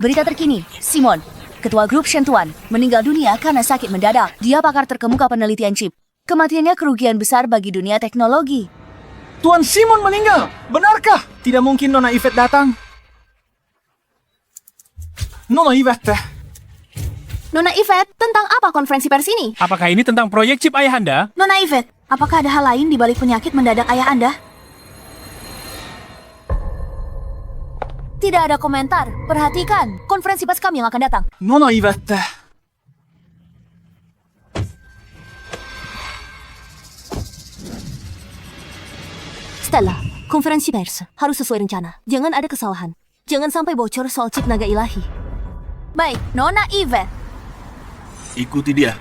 Berita terkini, Simon, ketua grup Shentuan, meninggal dunia karena sakit mendadak. Dia pakar terkemuka penelitian chip. Kematiannya kerugian besar bagi dunia teknologi. Tuan Simon meninggal! Benarkah? Tidak mungkin Nona Yvette datang. Nona Yvette. Nona Yvette, tentang apa konferensi pers ini? Apakah ini tentang proyek chip ayah Anda? Nona Yvette, apakah ada hal lain di balik penyakit mendadak ayah Anda? Tidak ada komentar. Perhatikan, konferensi pers kami yang akan datang. Nona Yvette. Stella, konferensi pers harus sesuai rencana. Jangan ada kesalahan. Jangan sampai bocor soal chip naga ilahi. Baik, Nona Yvette. Ikuti dia.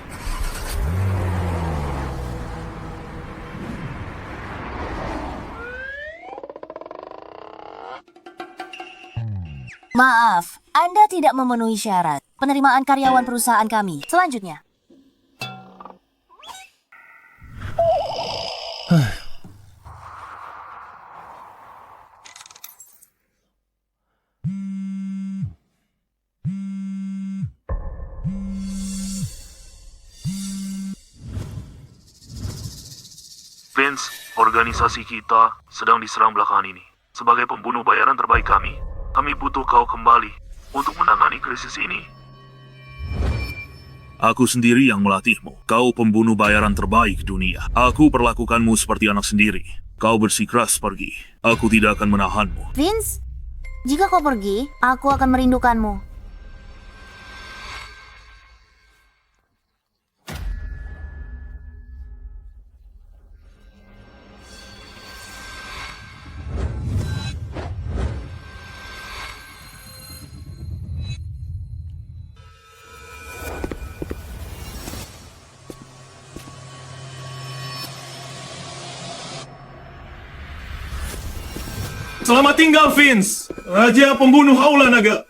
Maaf, Anda tidak memenuhi syarat penerimaan karyawan perusahaan kami. Selanjutnya. Vince, organisasi kita sedang diserang belakangan ini. Sebagai pembunuh bayaran terbaik kami butuh kau kembali untuk menangani krisis ini. Aku sendiri yang melatihmu. Kau pembunuh bayaran terbaik dunia. Aku perlakukanmu seperti anak sendiri. Kau bersikeras pergi. Aku tidak akan menahanmu. Vince, jika kau pergi, aku akan merindukanmu. Selamat tinggal, Vince! Raja pembunuh Aula Naga!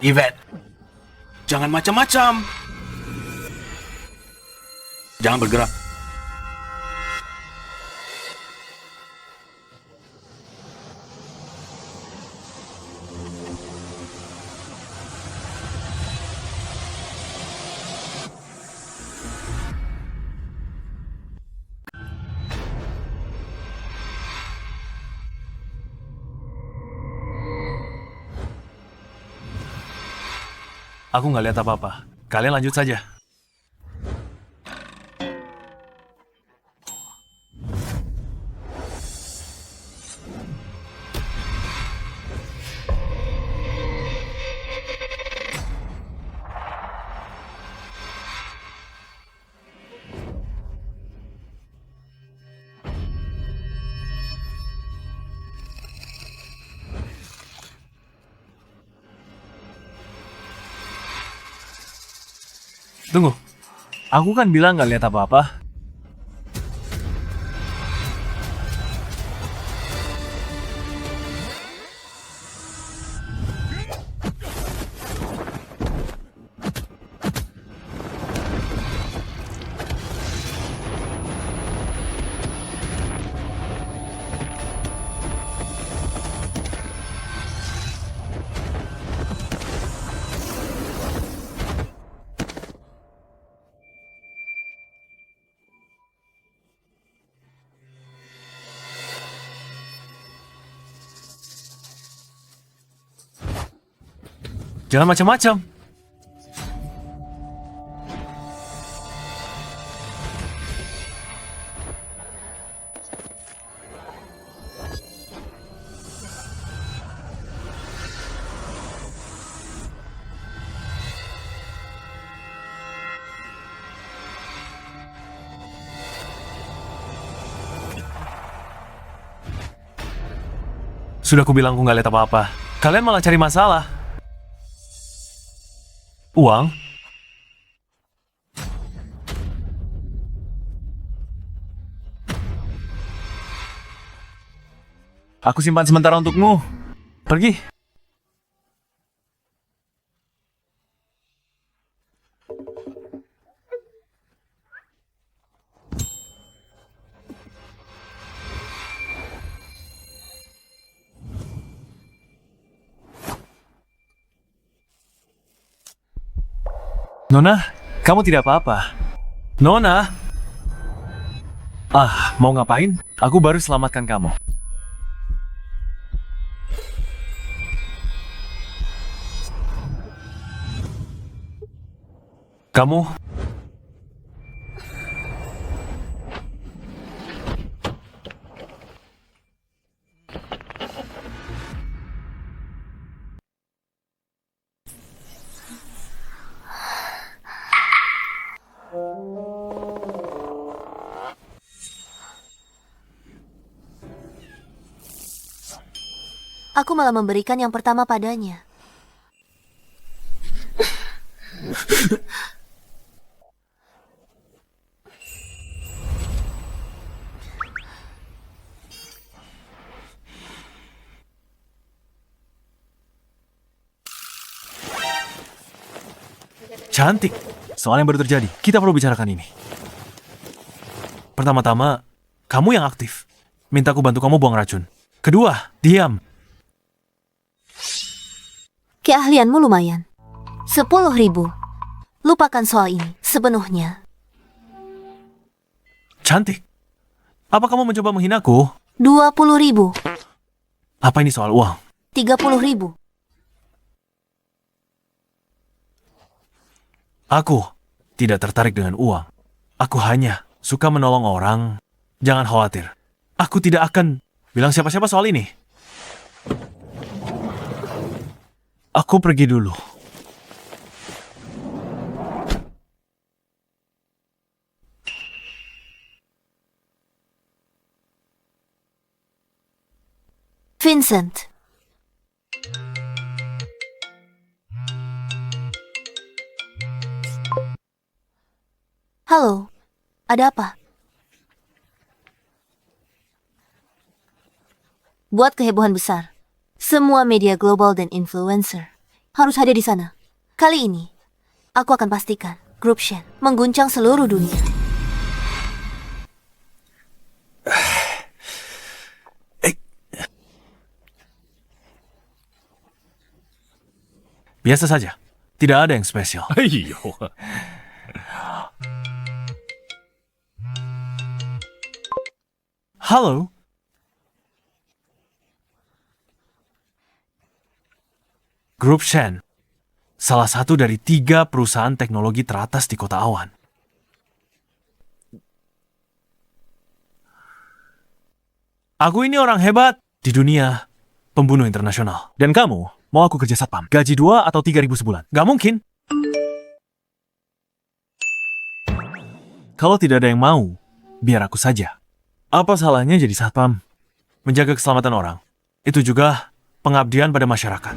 Yvette, jangan macam-macam. Jangan bergerak. Aku nggak lihat apa-apa. Kalian lanjut saja. Tunggu, aku kan bilang nggak lihat apa-apa. Jangan macam-macam. Sudah aku bilang aku nggak lihat apa-apa. Kalian malah cari masalah. Uang? Aku simpan sementara untukmu. Pergi. Nona, kamu tidak apa-apa. Nona! Ah, mau ngapain? Aku baru selamatkan kamu. Kamu... Aku malah memberikan yang pertama padanya. Cantik. Soal yang baru terjadi, kita perlu bicarakan ini. Pertama-tama, kamu yang aktif. Minta aku bantu kamu buang racun. Kedua, diam. Keahlianmu lumayan. 10.000. Lupakan soal ini sepenuhnya. Cantik. Apa kamu mencoba menghinaku? 20.000. Apa ini soal uang? 30.000. Aku tidak tertarik dengan uang. Aku hanya suka menolong orang. Jangan khawatir. Aku tidak akan bilang siapa-siapa soal ini. Aku pergi dulu. Vincent. Halo, ada apa? Buat kehebohan besar. Semua media global dan influencer harus hadir di sana. Kali ini, aku akan pastikan grup Shen mengguncang seluruh dunia. Biasa saja. Tidak ada yang spesial. Ayo. Halo? Grup Shen, salah satu dari 3 perusahaan teknologi teratas di Kota Awan. Aku ini orang hebat di dunia pembunuh internasional. Dan kamu, mau aku kerja satpam? Gaji 2 atau 3.000 sebulan? Gak mungkin. Kalau tidak ada yang mau, biar aku saja. Apa salahnya jadi satpam? Menjaga keselamatan orang. Itu juga pengabdian pada masyarakat.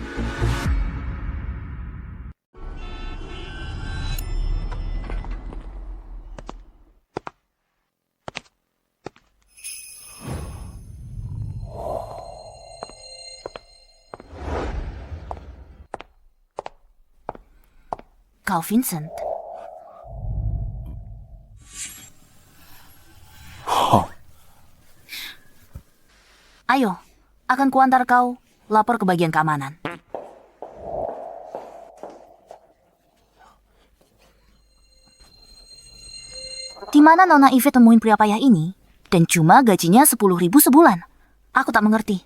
Kau Vincent. Ayo, akan kuantar kau lapor ke bagian keamanan. Di mana Nona Yvette temuin pria payah ini? Dan cuma gajinya 10.000 sebulan. Aku tak mengerti.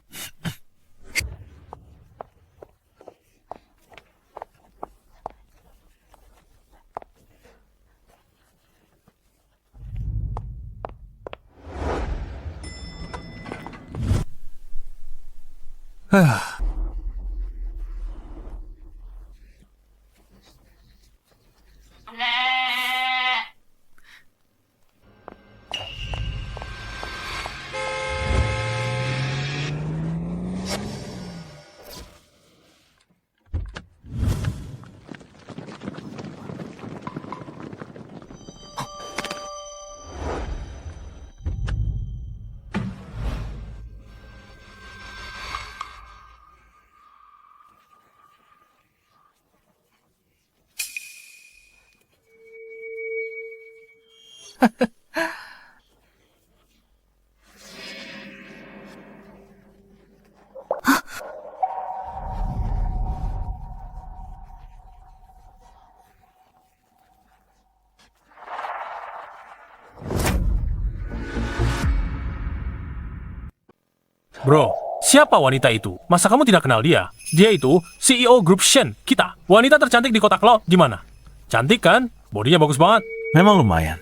Bro, siapa wanita itu? Masa kamu tidak kenal dia? Dia itu CEO grup Shen kita. Wanita tercantik di kotak lo, gimana? Cantik kan? Bodinya bagus banget. Memang lumayan.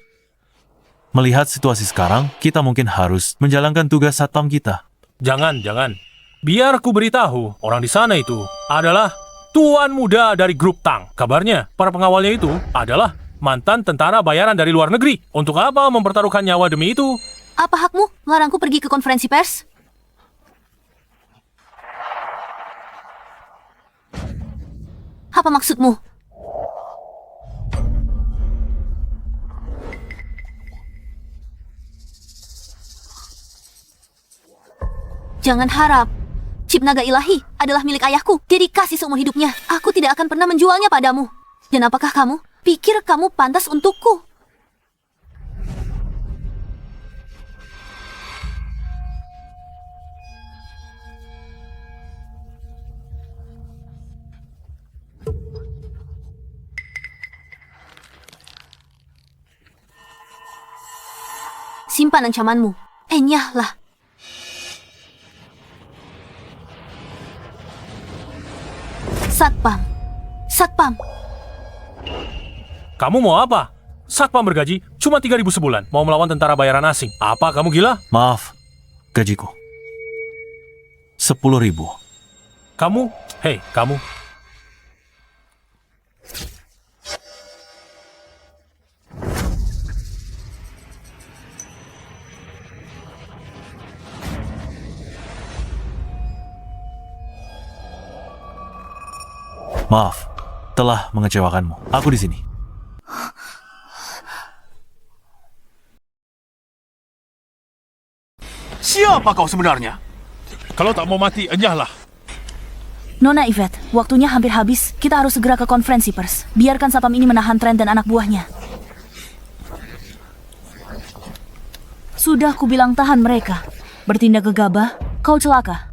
Melihat situasi sekarang, kita mungkin harus menjalankan tugas satpam kita. Jangan. Biar ku beritahu, orang di sana itu adalah tuan muda dari grup Tang. Kabarnya, para pengawalnya itu adalah mantan tentara bayaran dari luar negeri. Untuk apa mempertaruhkan nyawa demi itu? Apa hakmu melarangku pergi ke konferensi pers? Apa maksudmu? Jangan harap. Chip naga ilahi adalah milik ayahku. Dia dikasih seumur hidupnya. Aku tidak akan pernah menjualnya padamu. Dan apakah kamu pikir kamu pantas untukku? Simpan ancamanmu. Enyahlah. Satpam. Kamu mau apa? Satpam bergaji cuma 3.000 sebulan. Mau melawan tentara bayaran asing. Apa kamu gila? Maaf, gajiku 10.000. Kamu? Hei, kamu. Maaf, telah mengecewakanmu. Aku di sini. Siapa kau sebenarnya? Kalau tak mau mati, enyahlah. Nona Yvette, waktunya hampir habis. Kita harus segera ke konferensi pers. Biarkan satpam ini menahan Trent dan anak buahnya. Sudah kubilang tahan mereka. Bertindak gegabah, kau celaka.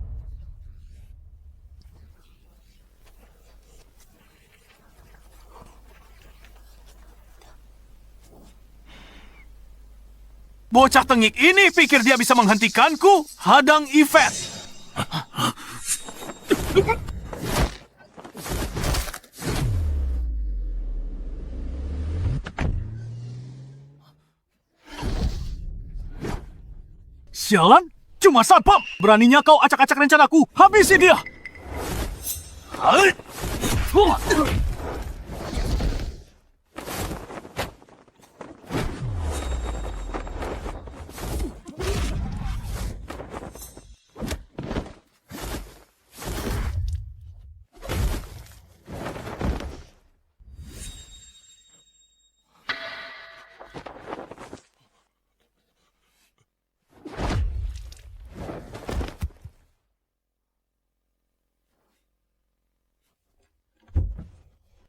Bocah tengik ini pikir dia bisa menghentikanku? Hadang Yvette. Sialan, cuma satpam. Beraninya kau acak-acak rencanaku. Habisi dia.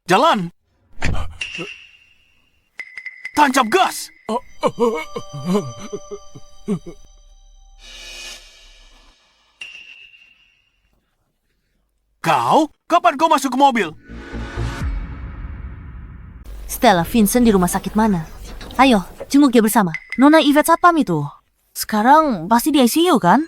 Jalan! Tancap gas! Kau? Kapan kau masuk ke mobil? Stella, Vincent di rumah sakit mana? Ayo, jenguk dia bersama. Nona Yvette satpam itu. Sekarang pasti di ICU kan?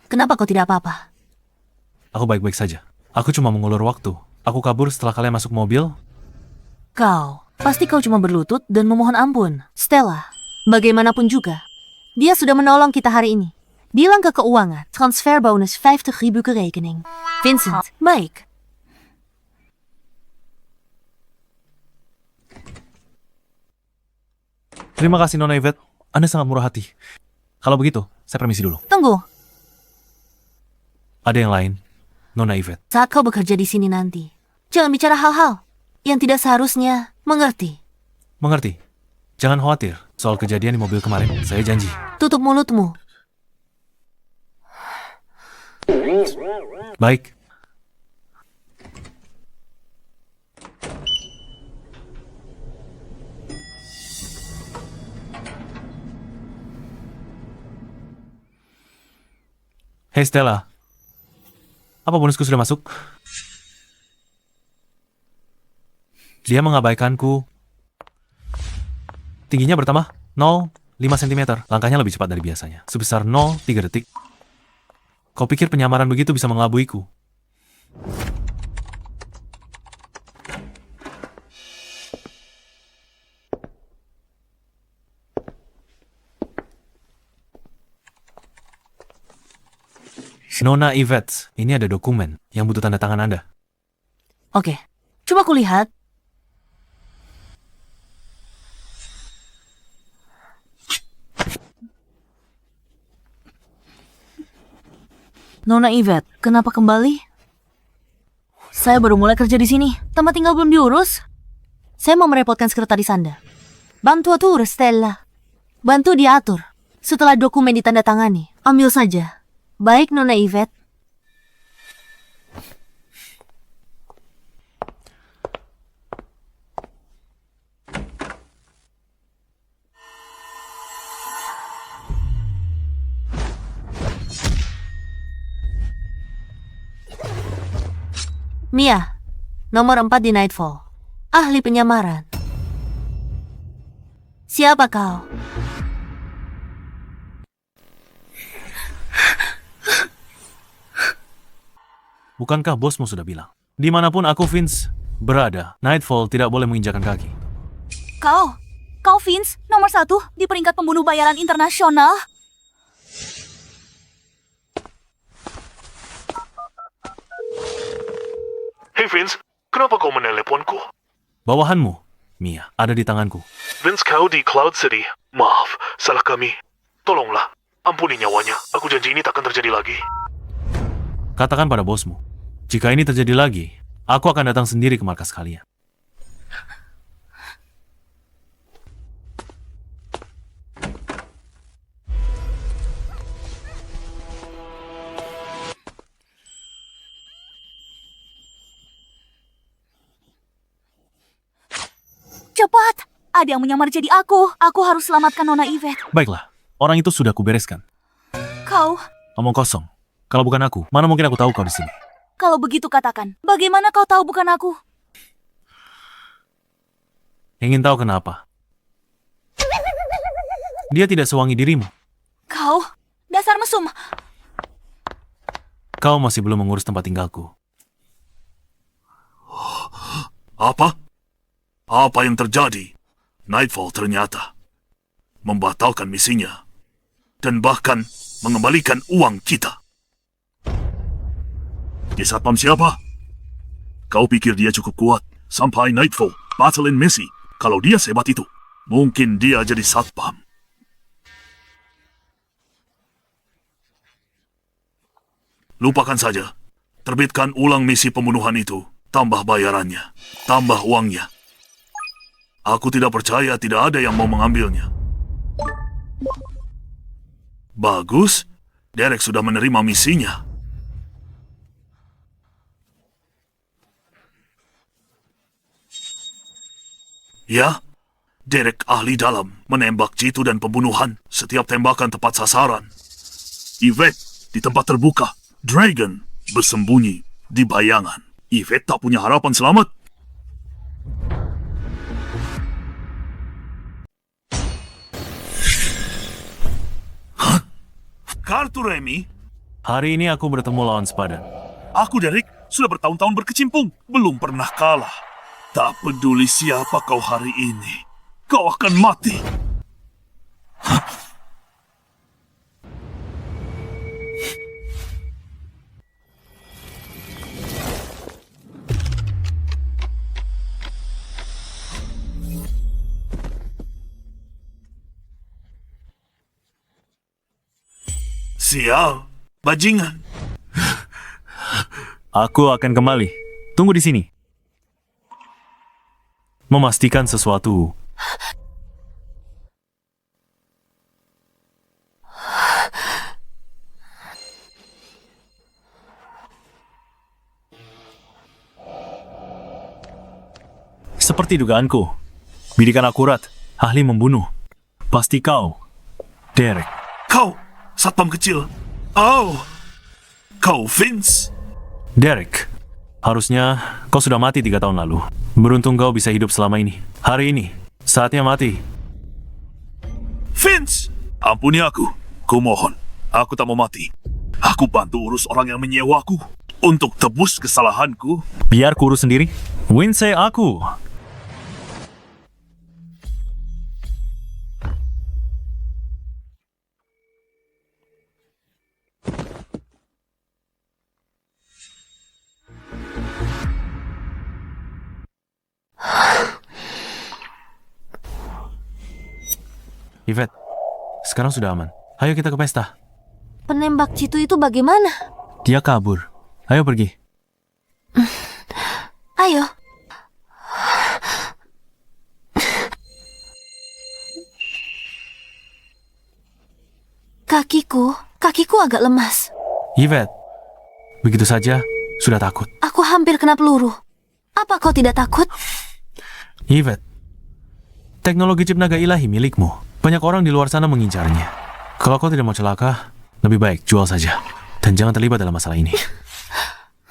Kenapa kau tidak apa-apa? Aku baik-baik saja. Aku cuma mengulur waktu. Aku kabur setelah kalian masuk mobil. Pasti kau cuma berlutut dan memohon ampun. Stella, bagaimanapun juga, dia sudah menolong kita hari ini. Bilang ke keuangan, transfer bonus 50.000 ke rekening. Vincent, baik. Terima kasih Nona Yvette. Anda sangat murah hati. Kalau begitu, saya permisi dulu. Tunggu, Ada yang lain, Nona Yvette. saat kau bekerja di sini nanti, jangan bicara hal-hal yang tidak seharusnya, mengerti? Mengerti? Jangan khawatir soal kejadian di mobil kemarin. Saya janji. Tutup mulutmu. Baik. Hei Stella, apa bonusku sudah masuk? Dia mengabaikanku. Tingginya bertambah 0,5 cm. Langkahnya lebih cepat dari biasanya, sebesar 0,3 detik. Kau pikir penyamaran begitu bisa mengelabuiku? Nona Yvette, ini ada dokumen yang butuh tanda tangan Anda. Oke, coba kulihat. Nona Yvette, kenapa kembali? Saya baru mulai kerja di sini. Tempat tinggal belum diurus. Saya mau merepotkan sekretaris Anda. Bantu atur, Stella. Bantu diatur. Setelah dokumen ditandatangani, ambil saja. Baik, Nona Yvette. Mia, nomor 4 di Nightfall. Ahli penyamaran. Siapa kau? Bukankah bosmu sudah bilang? Dimanapun aku, Vince, berada, Nightfall tidak boleh menginjakan kaki. Kau Vince, nomor 1 di peringkat pembunuh bayaran internasional. Hey Vince, kenapa kau meneleponku? Bawahanmu, Mia, ada di tanganku. Vince, kau di Cloud City. Maaf, salah kami. Tolonglah, ampuni nyawanya. Aku janji ini takkan terjadi lagi. Katakan pada bosmu, jika ini terjadi lagi, aku akan datang sendiri ke markas kalian. Cepat, ada yang menyamar jadi aku. Aku harus selamatkan Nona Yvette. Baiklah, orang itu sudah kubereskan. Kau, Omong kosong. Kalau bukan aku, mana mungkin aku tahu kau di sini? kalau begitu katakan, bagaimana kau tahu bukan aku? Ingin tahu kenapa? Dia tidak sewangi dirimu. Kau, dasar mesum. Kau masih belum mengurus tempat tinggalku. Apa? Apa yang terjadi? Nightfall ternyata membatalkan misinya dan bahkan mengembalikan uang kita. Dia satpam siapa? Kau pikir dia cukup kuat sampai Nightfall batalin misi? Kalau dia sehebat itu, mungkin dia jadi satpam. Lupakan saja. Terbitkan ulang misi pembunuhan itu. Tambah bayarannya. Tambah uangnya. Aku tidak percaya tidak ada yang mau mengambilnya. Bagus. Derek sudah menerima misinya. Ya, Derek ahli dalam menembak jitu dan pembunuhan. Setiap tembakan tepat sasaran. Yvette di tempat terbuka. Dragon bersembunyi di bayangan. Yvette tak punya harapan selamat. Hah? Kartu Remi? Hari ini aku bertemu lawan sepadan. Aku, Derek, sudah bertahun-tahun berkecimpung. Belum pernah kalah. Tak peduli siapa kau hari ini. Kau akan mati. Sial, bajingan. Aku akan kembali. Tunggu di sini. Memastikan sesuatu. Seperti dugaanku. Bidikan akurat. Ahli membunuh. Pasti kau, Derek. Kau, satpam kecil. Oh, Kau, Vince? Derek, harusnya kau sudah mati 3 tahun lalu. Beruntung kau bisa hidup selama ini. Hari ini, saatnya mati. Vince! Ampuni aku. Kumohon, aku tak mau mati. Aku bantu urus orang yang menyewaku. Untuk tebus kesalahanku. Biar ku urus sendiri. Vince aku. Yvette, sekarang sudah aman. Ayo kita ke pesta. Penembak jitu itu bagaimana? Dia kabur. Ayo pergi. Ayo. Kakiku agak lemas. Yvette, begitu saja sudah takut. Aku hampir kena peluru. Apa kau tidak takut? Yvette, teknologi chip naga ilahi milikmu. Banyak orang di luar sana mengincarnya. Kalau kau tidak mau celaka, lebih baik jual saja. Dan jangan terlibat dalam masalah ini.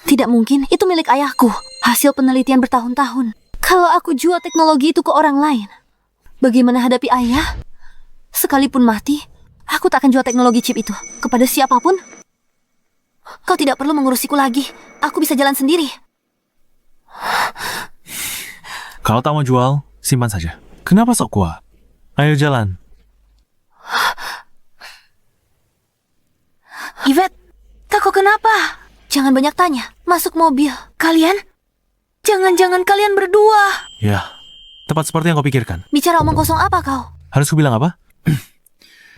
Tidak mungkin, itu milik ayahku. Hasil penelitian bertahun-tahun. Kalau aku jual teknologi itu ke orang lain, bagaimana hadapi ayah? Sekalipun mati, aku tak akan jual teknologi chip itu kepada siapapun. Kau tidak perlu mengurusiku lagi. Aku bisa jalan sendiri. Kalau tak mau jual, simpan saja. Kenapa sok kuat? Ayo jalan. Yvette, kakak kenapa? Jangan banyak tanya. Masuk mobil. Kalian? Jangan-jangan kalian berdua. Ya, tepat seperti yang kau pikirkan. Bicara omong kosong apa kau? Harus kubilang apa?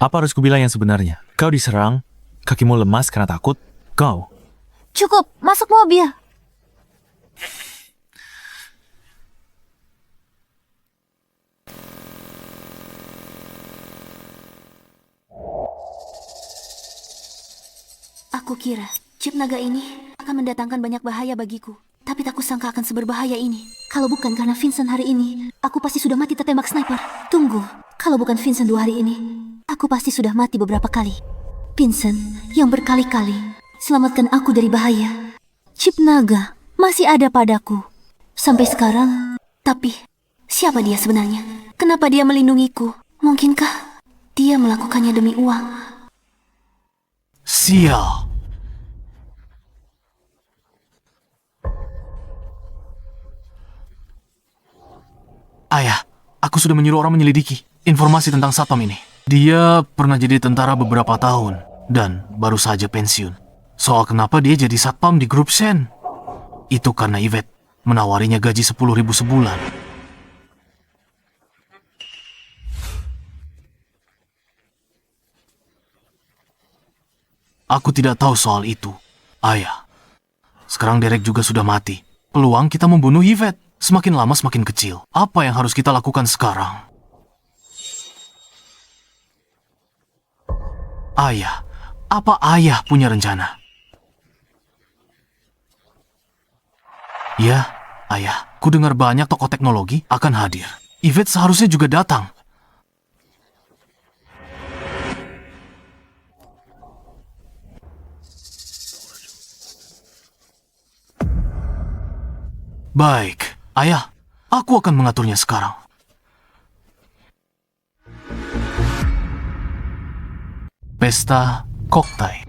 Apa harus kubilang yang sebenarnya? Kau diserang, kakimu lemas karena takut. Kau. Cukup, masuk mobil. Aku kira chip naga ini akan mendatangkan banyak bahaya bagiku. Tapi tak kusangka akan seberbahaya ini. Kalau bukan karena Vincent hari ini, aku pasti sudah mati tertembak sniper. Tunggu, kalau bukan Vincent 2 hari ini, aku pasti sudah mati beberapa kali. Vincent yang berkali-kali selamatkan aku dari bahaya. Chip naga masih ada padaku sampai sekarang. Tapi siapa dia sebenarnya? Kenapa dia melindungiku? Mungkinkah dia melakukannya demi uang? Sial. Ayah, aku sudah menyuruh orang menyelidiki informasi tentang Satpam ini. Dia pernah jadi tentara beberapa tahun dan baru saja pensiun. Soal kenapa dia jadi Satpam di grup Shen, itu karena Yvette menawarinya gaji 10.000 sebulan. Aku tidak tahu soal itu, ayah. Sekarang Derek juga sudah mati. Peluang kita membunuh Yvette semakin lama semakin kecil. Apa yang harus kita lakukan sekarang? Ayah, apa ayah punya rencana? Ya, ayah, ku dengar banyak tokoh teknologi akan hadir. Yvette seharusnya juga datang. Baik, ayah, aku akan mengaturnya sekarang. Pesta koktai.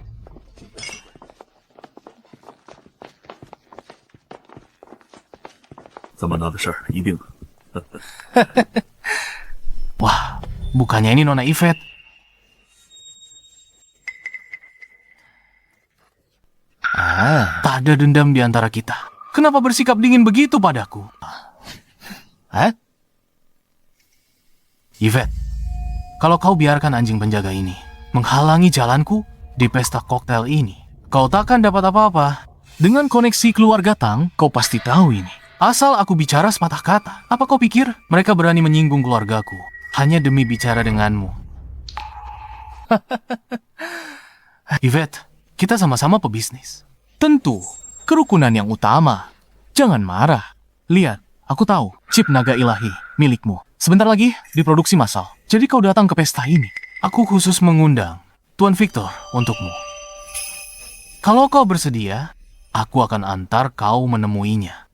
Wah, bukannya ini Nona Yvette. Tak ada dendam di antara kita. Kenapa bersikap dingin begitu padaku? Hah? Yvette, kalau kau biarkan anjing penjaga ini menghalangi jalanku di pesta koktail ini, kau takkan dapat apa-apa. Dengan koneksi keluarga Tang, kau pasti tahu ini. Asal aku bicara sepatah kata, apa kau pikir mereka berani menyinggung keluargaku hanya demi bicara denganmu? Yvette, kita sama-sama pebisnis. Tentu, kerukunan yang utama. Jangan marah. Lihat, aku tahu chip naga ilahi milikmu sebentar lagi diproduksi massal. Jadi kau datang ke pesta ini. Aku khusus mengundang Tuan Victor untukmu. Kalau kau bersedia, aku akan antar kau menemuinya.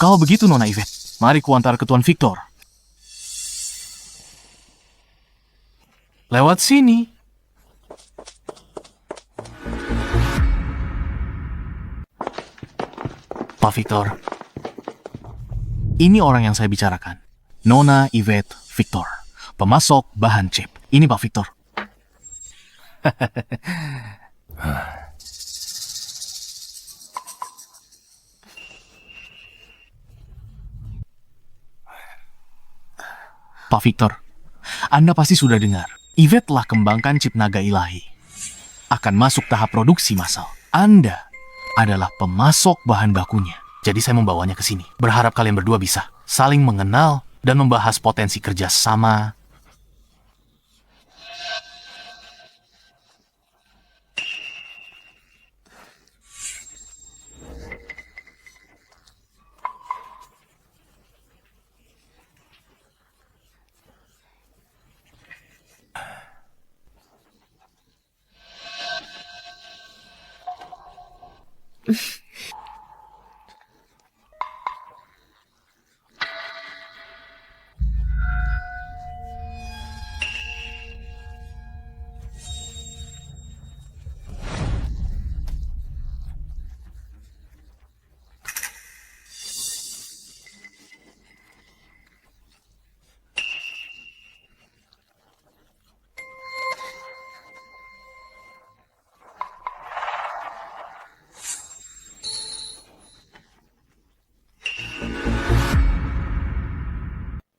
Kalau begitu, Nona Yvette, mari kuantar ke Tuan Victor. Lewat sini. Pak Victor, ini orang yang saya bicarakan. Nona Yvette Victor, pemasok bahan chip. Ini Pak Victor. Pak Victor, Anda pasti sudah dengar. Yvette telah kembangkan chip naga ilahi. Akan masuk tahap produksi massal. Anda adalah pemasok bahan bakunya. Jadi saya membawanya ke sini. Berharap kalian berdua bisa saling mengenal dan membahas potensi kerjasama.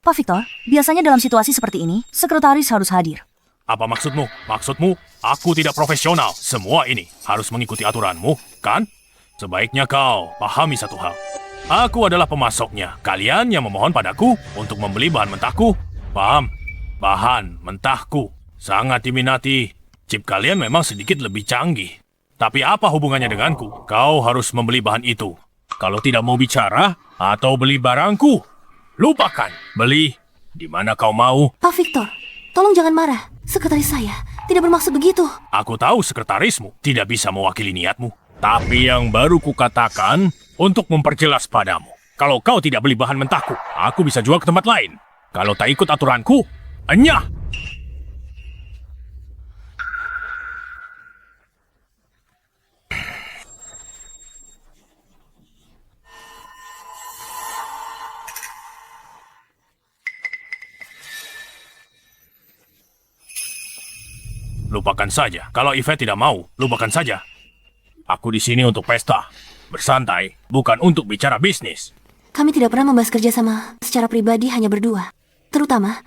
Pak Victor, biasanya dalam situasi seperti ini, sekretaris harus hadir. Apa maksudmu? Maksudmu, aku tidak profesional. Semua ini harus mengikuti aturanmu, kan? Sebaiknya kau pahami satu hal. Aku adalah pemasoknya. Kalian yang memohon padaku untuk membeli bahan mentahku. Paham? Bahan mentahku. Sangat diminati. Chip kalian memang sedikit lebih canggih. Tapi apa hubungannya denganku? Kau harus membeli bahan itu. Kalau tidak mau bicara atau beli barangku, lupakan. Beli di mana kau mau. Pak Victor, tolong jangan marah. Sekretaris saya tidak bermaksud begitu. Aku tahu sekretarismu tidak bisa mewakili niatmu. Tapi yang baru kukatakan untuk memperjelas padamu. Kalau kau tidak beli bahan mentahku, aku bisa jual ke tempat lain. Kalau tak ikut aturanku, enyah! Lupakan saja. Kalau Yvette tidak mau, lupakan saja. Aku di sini untuk pesta, bersantai, bukan untuk bicara bisnis. Kami tidak pernah membahas kerjasama secara pribadi hanya berdua. Terutama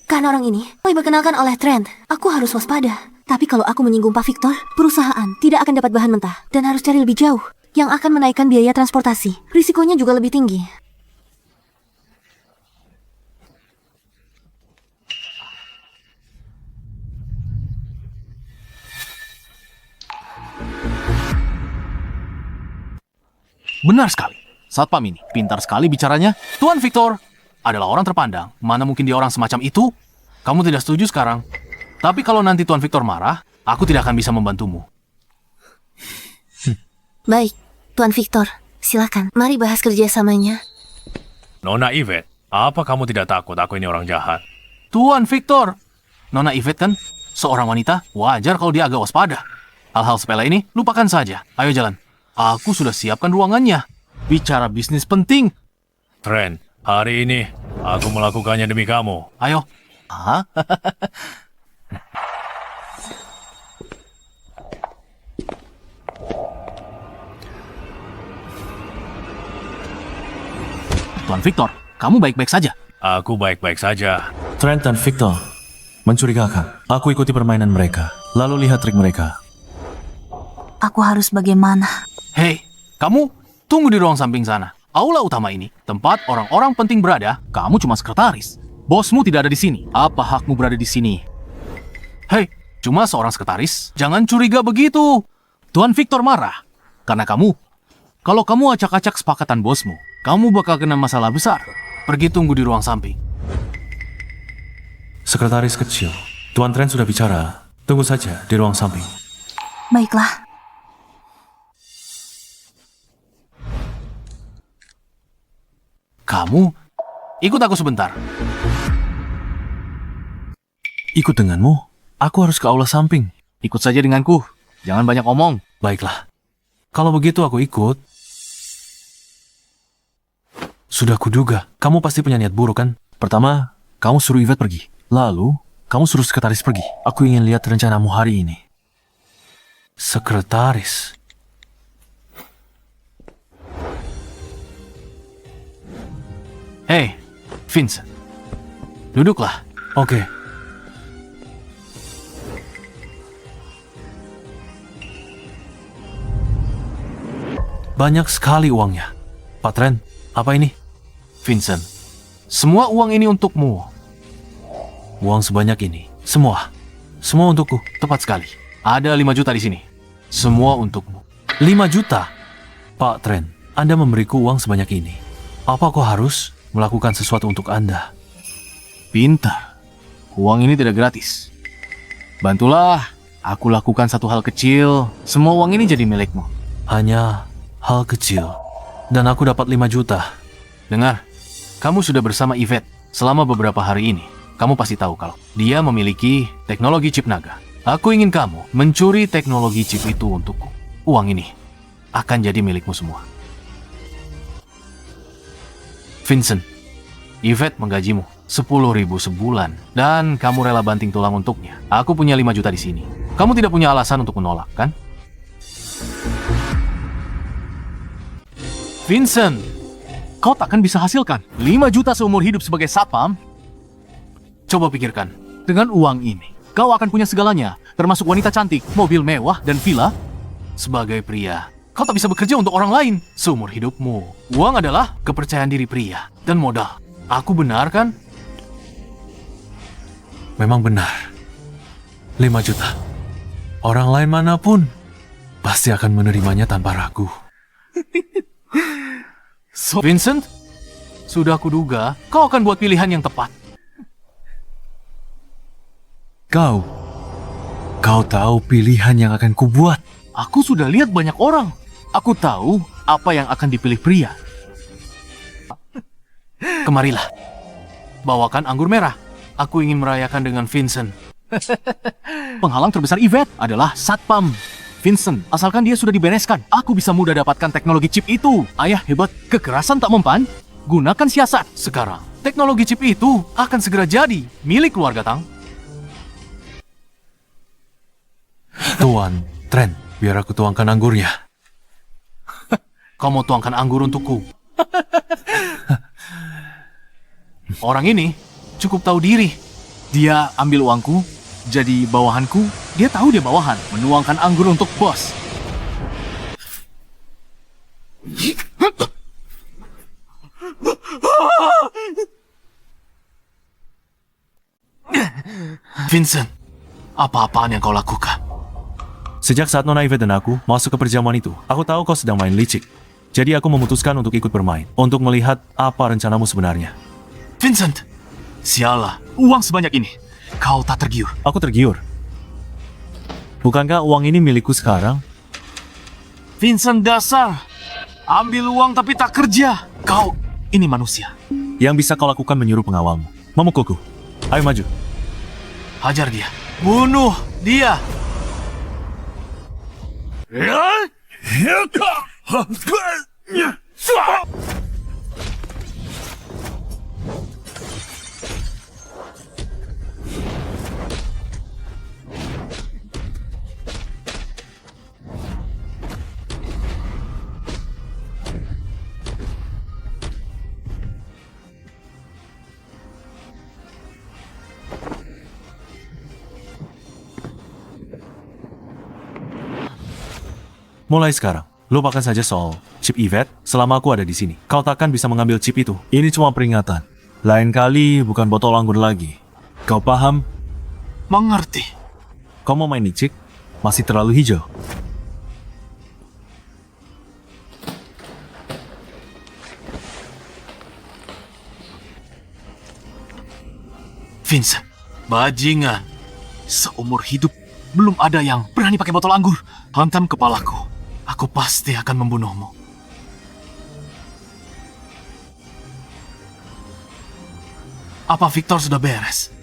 karena orang ini diperkenalkan oleh Trent. Aku harus waspada. Tapi kalau aku menyinggung Pak Victor, perusahaan tidak akan dapat bahan mentah dan harus cari lebih jauh yang akan menaikkan biaya transportasi. Risikonya juga lebih tinggi. Benar sekali. Satpam ini pintar sekali bicaranya. Tuan Victor adalah orang terpandang. Mana mungkin dia orang semacam itu? Kamu tidak setuju sekarang. Tapi kalau nanti Tuan Victor marah, aku tidak akan bisa membantumu. Baik, Tuan Victor. Silakan. Mari bahas kerjasamanya. Nona Yvette, apa kamu tidak takut aku ini orang jahat? Tuan Victor, Nona Yvette kan seorang wanita. Wajar kalau dia agak waspada. Hal-hal sepele ini lupakan saja. Ayo jalan. Aku sudah siapkan ruangannya. Bicara bisnis penting. Trent, hari ini aku melakukannya demi kamu. Ayo. Hah? Tuan Victor, kamu baik-baik saja. Aku baik-baik saja. Trent dan Victor mencurigakan. Aku ikuti permainan mereka, lalu lihat trik mereka. Aku harus bagaimana? Hei, kamu tunggu di ruang samping sana. Aula utama ini, tempat orang-orang penting berada, kamu cuma sekretaris. Bosmu tidak ada di sini. Apa hakmu berada di sini? Hei, cuma seorang sekretaris. Jangan curiga begitu. Tuan Victor marah. Karena kamu. Kalau kamu acak-acak kesepakatan bosmu, kamu bakal kena masalah besar. Pergi tunggu di ruang samping. Sekretaris kecil, Tuan Trent sudah bicara. Tunggu saja di ruang samping. Baiklah. Kamu? Ikut aku sebentar. Ikut denganmu? Aku harus ke aula samping. Ikut saja denganku. Jangan banyak omong. Baiklah. Kalau begitu aku ikut. Sudah kuduga, kamu pasti punya niat buruk kan? Pertama, kamu suruh Yvette pergi. Lalu, kamu suruh sekretaris pergi. Aku ingin lihat rencanamu hari ini. Sekretaris? Hei, Vincent. Duduklah. Oke. Banyak sekali uangnya. Pak Trent, apa ini? Vincent, semua uang ini untukmu. Uang sebanyak ini. Semua. Semua untukku. Tepat sekali. Ada 5 juta di sini. Semua untukmu. 5 juta? Pak Trent, Anda memberiku uang sebanyak ini. Apa kau harus melakukan sesuatu untuk Anda? Pintar. Uang ini tidak gratis. Bantulah. Aku lakukan satu hal kecil. Semua uang ini jadi milikmu. Hanya hal kecil. Dan aku dapat 5 juta. Dengar, kamu sudah bersama Yvette selama beberapa hari ini. Kamu pasti tahu kalau dia memiliki teknologi chip naga. Aku ingin kamu mencuri teknologi chip itu untukku. Uang ini akan jadi milikmu semua. Vincent, Yvette menggajimu 10.000 sebulan dan kamu rela banting tulang untuknya. Aku punya 5 juta di sini. Kamu tidak punya alasan untuk menolak, kan? Vincent, kau takkan bisa hasilkan 5 juta seumur hidup sebagai satpam? Coba pikirkan, dengan uang ini, kau akan punya segalanya, termasuk wanita cantik, mobil mewah, dan villa. Sebagai pria, kau tak bisa bekerja untuk orang lain seumur hidupmu. Uang adalah kepercayaan diri pria dan modal. Aku benar kan? Memang benar. 5 juta. Orang lain manapun pasti akan menerimanya tanpa ragu. Vincent, sudah kuduga kau akan buat pilihan yang tepat. Kau tahu pilihan yang akan kubuat. Aku sudah lihat banyak orang. Aku tahu apa yang akan dipilih pria. Kemarilah. Bawakan anggur merah. Aku ingin merayakan dengan Vincent. Penghalang terbesar Yvette adalah satpam. Vincent, asalkan dia sudah dibereskan, aku bisa mudah dapatkan teknologi chip itu. Ayah hebat, kekerasan tak mempan. Gunakan siasat. Sekarang, teknologi chip itu akan segera jadi milik keluarga Tang. Tuan Trent, biar aku tuangkan anggurnya. Kau mau tuangkan anggur untukku? Orang ini cukup tahu diri. Dia ambil uangku, jadi bawahanku. Dia tahu dia bawahan, menuangkan anggur untuk bos. Vincent, apa-apaan yang kau lakukan? Sejak saat Nona Yvette dan aku masuk ke perjamuan itu, aku tahu kau sedang main licik. Jadi aku memutuskan untuk ikut bermain, untuk melihat apa rencanamu sebenarnya. Vincent, sialah, uang sebanyak ini. Kau tak tergiur. Aku tergiur. Bukankah uang ini milikku sekarang? Vincent dasar, ambil uang tapi tak kerja. Kau ini manusia. Yang bisa kau lakukan menyuruh pengawalmu memukulku. Ayo maju. Hajar dia. Bunuh dia. Mulai sekarang, lupakan saja soal chip Yvette selama aku ada di sini. Kau takkan bisa mengambil chip itu. Ini cuma peringatan. Lain kali bukan botol anggur lagi. Kau paham? Mengerti. Kau mau main licik? Masih terlalu hijau. Vincent, Bajingan. Seumur hidup belum ada yang berani pakai botol anggur. Hantam kepalaku. Aku pasti akan membunuhmu. Apa Victor sudah beres?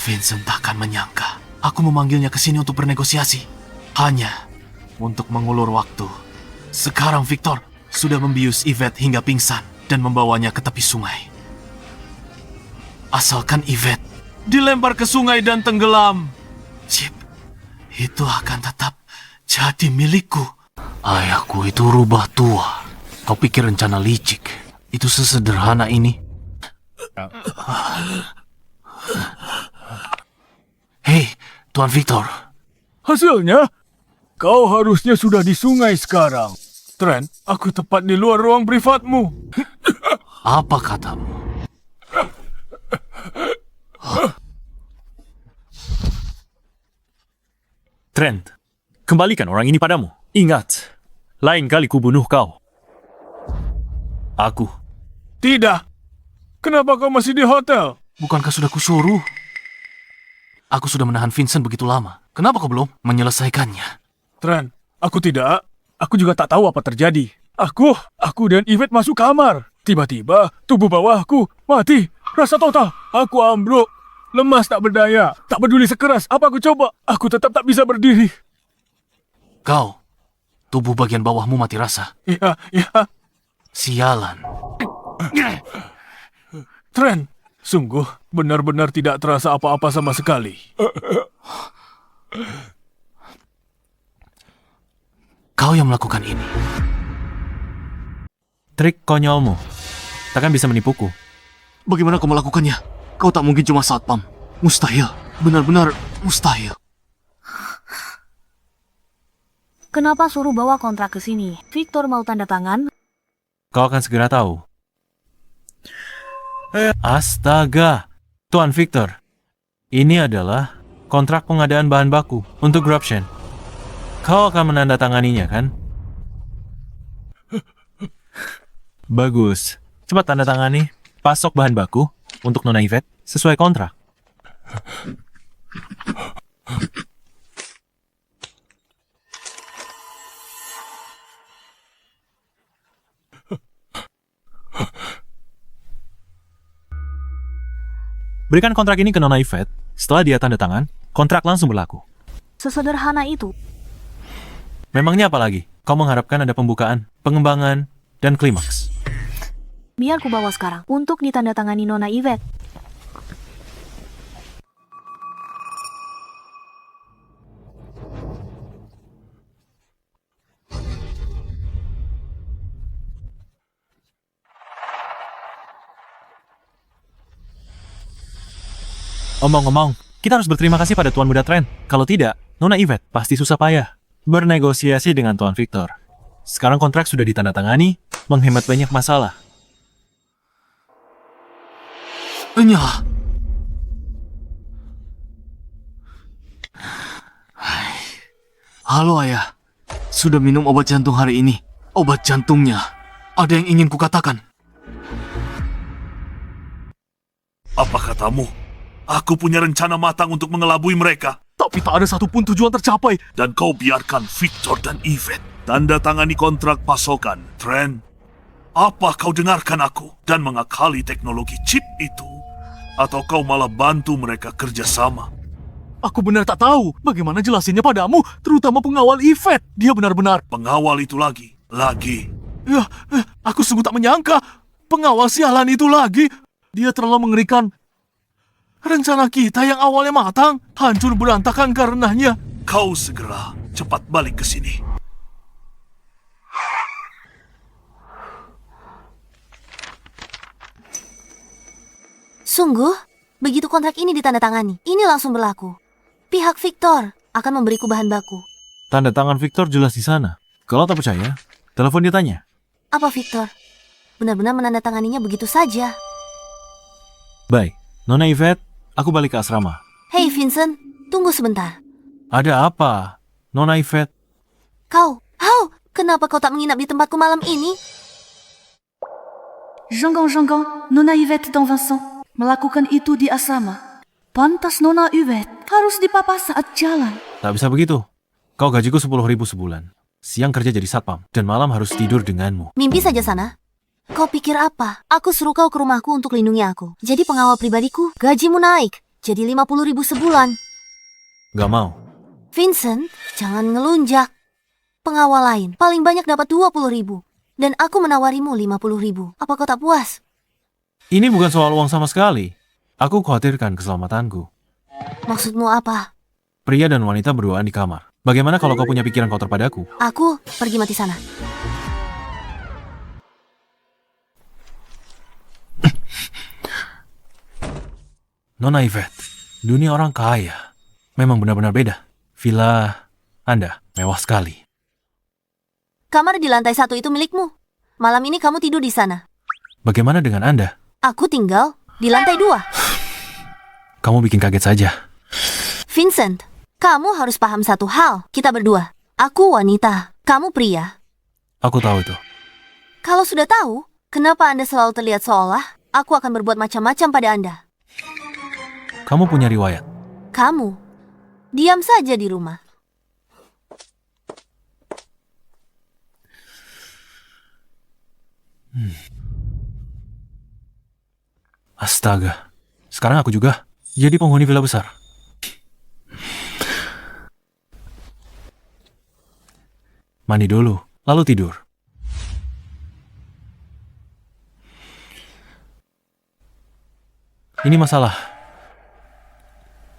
Vincent takkan menyangka aku memanggilnya ke sini untuk bernegosiasi. Hanya untuk mengulur waktu. Sekarang Victor sudah membius Yvette hingga pingsan dan membawanya ke tepi sungai. Asalkan Yvette dilempar ke sungai dan tenggelam, Chip itu akan tetap jadi milikku. Ayahku itu rubah tua. Kau pikir rencana licik itu sesederhana ini? Hei, Tuan Victor. Hasilnya, kau harusnya sudah di sungai sekarang. Trent, aku tepat di luar ruang privatmu. Apa katamu? Trent, kembalikan orang ini padamu. Ingat, lain kali kubunuh kau. Aku. Tidak. Kenapa kau masih di hotel? Bukankah sudah kusuruh? Aku sudah menahan Vincent begitu lama. Kenapa kau belum menyelesaikannya? Trent, aku tidak. Aku juga tak tahu apa terjadi. Aku dan Yvette masuk kamar. Tiba-tiba, tubuh bawahku mati. Rasa total. Aku ambruk. Lemas tak berdaya. Tak peduli sekeras apa aku coba. Aku tetap tak bisa berdiri. Kau, tubuh bagian bawahmu mati rasa. Ya. Sialan. Trent, sungguh benar-benar tidak terasa apa-apa sama sekali. Kau yang melakukan ini. Trik konyolmu. Takkan bisa menipuku. Bagaimana kau melakukannya? Kau tak mungkin cuma satpam. Mustahil. Benar-benar mustahil. Kenapa suruh bawa kontrak ke sini? Victor mau tanda tangan? Kau akan segera tahu. Astaga, Tuan Victor. Ini adalah kontrak pengadaan bahan baku untuk Grubshen. Kau akan menandatanganinya, kan? Bagus. Cepat tanda tangani. Pasok bahan baku untuk Nona Yvette sesuai kontrak. Berikan kontrak ini ke Nona Yvette. Setelah dia tanda tangan, kontrak langsung berlaku. Sesederhana itu. Memangnya apa lagi? Kau mengharapkan ada pembukaan, pengembangan, dan klimaks. Biar ku bawa sekarang untuk ditandatangani Nona Yvette. Omong-omong, kita harus berterima kasih pada Tuan Muda Trent. Kalau tidak, Nona Yvette pasti susah payah bernegosiasi dengan Tuan Victor. Sekarang kontrak sudah ditandatangani, menghemat banyak masalah. Enyah. Halo ayah. Sudah minum obat jantung hari ini. Obat jantungnya. Ada yang ingin kukatakan. Apa katamu? Aku punya rencana matang untuk mengelabui mereka. Tapi tak ada satupun tujuan tercapai. Dan kau biarkan Victor dan Yvette tanda tangani kontrak pasokan. Trent, apa kau dengarkan aku dan mengakali teknologi chip itu? Atau kau malah bantu mereka kerjasama? Aku benar tak tahu bagaimana jelasinnya padamu, terutama pengawal Yvette. Dia benar-benar... Pengawal itu lagi. Ya, aku sungguh tak menyangka. Pengawal sialan itu lagi. Dia terlalu mengerikan. Rencana kita yang awalnya matang, hancur berantakan karenanya. Kau segera cepat balik ke sini. Sungguh, begitu kontrak ini ditandatangani, ini langsung berlaku. Pihak Victor akan memberiku bahan baku. Tanda tangan Victor jelas di sana. Kalau tak percaya, telepon dia tanya. Apa Victor? Benar-benar menandatanganinya begitu saja. Baik, Nona Yvette, aku balik ke asrama. Hei Vincent, tunggu sebentar. Ada apa, Nona Yvette? Kenapa kau tak menginap di tempatku malam ini? Jangan-jangan Nona Yvette dan Vincent melakukan itu di asrama. Pantas Nona Yvette harus dipapa saat jalan. Tak bisa begitu. Kau gajiku 10.000 sebulan. Siang kerja jadi satpam, dan malam harus tidur denganmu. Mimpi saja sana. Kau pikir apa? Aku suruh kau ke rumahku untuk lindungi aku. Jadi pengawal pribadiku, gajimu naik. Jadi 50.000 sebulan. Gak mau. Vincent, jangan ngelunjak. Pengawal lain paling banyak dapat 20.000. Dan aku menawarimu 50.000. Apa kau tak puas? Ini bukan soal uang sama sekali. Aku khawatirkan keselamatanku. Maksudmu apa? Pria dan wanita berduaan di kamar. Bagaimana kalau kau punya pikiran kotor padaku? Aku pergi mati sana. Nona Yvette, dunia orang kaya memang benar-benar beda. Villa Anda mewah sekali. Kamar di lantai 1 itu milikmu. Malam ini kamu tidur di sana. Bagaimana dengan Anda? Aku tinggal di lantai 2. Kamu bikin kaget saja. Vincent, kamu harus paham satu hal. Kita berdua. Aku wanita, kamu pria. Aku tahu itu. Kalau sudah tahu, kenapa Anda selalu terlihat seolah aku akan berbuat macam-macam pada Anda? Kamu punya riwayat. Kamu, diam saja di rumah. Astaga. Sekarang aku juga jadi penghuni villa besar. Mandi dulu, lalu tidur. Ini masalah.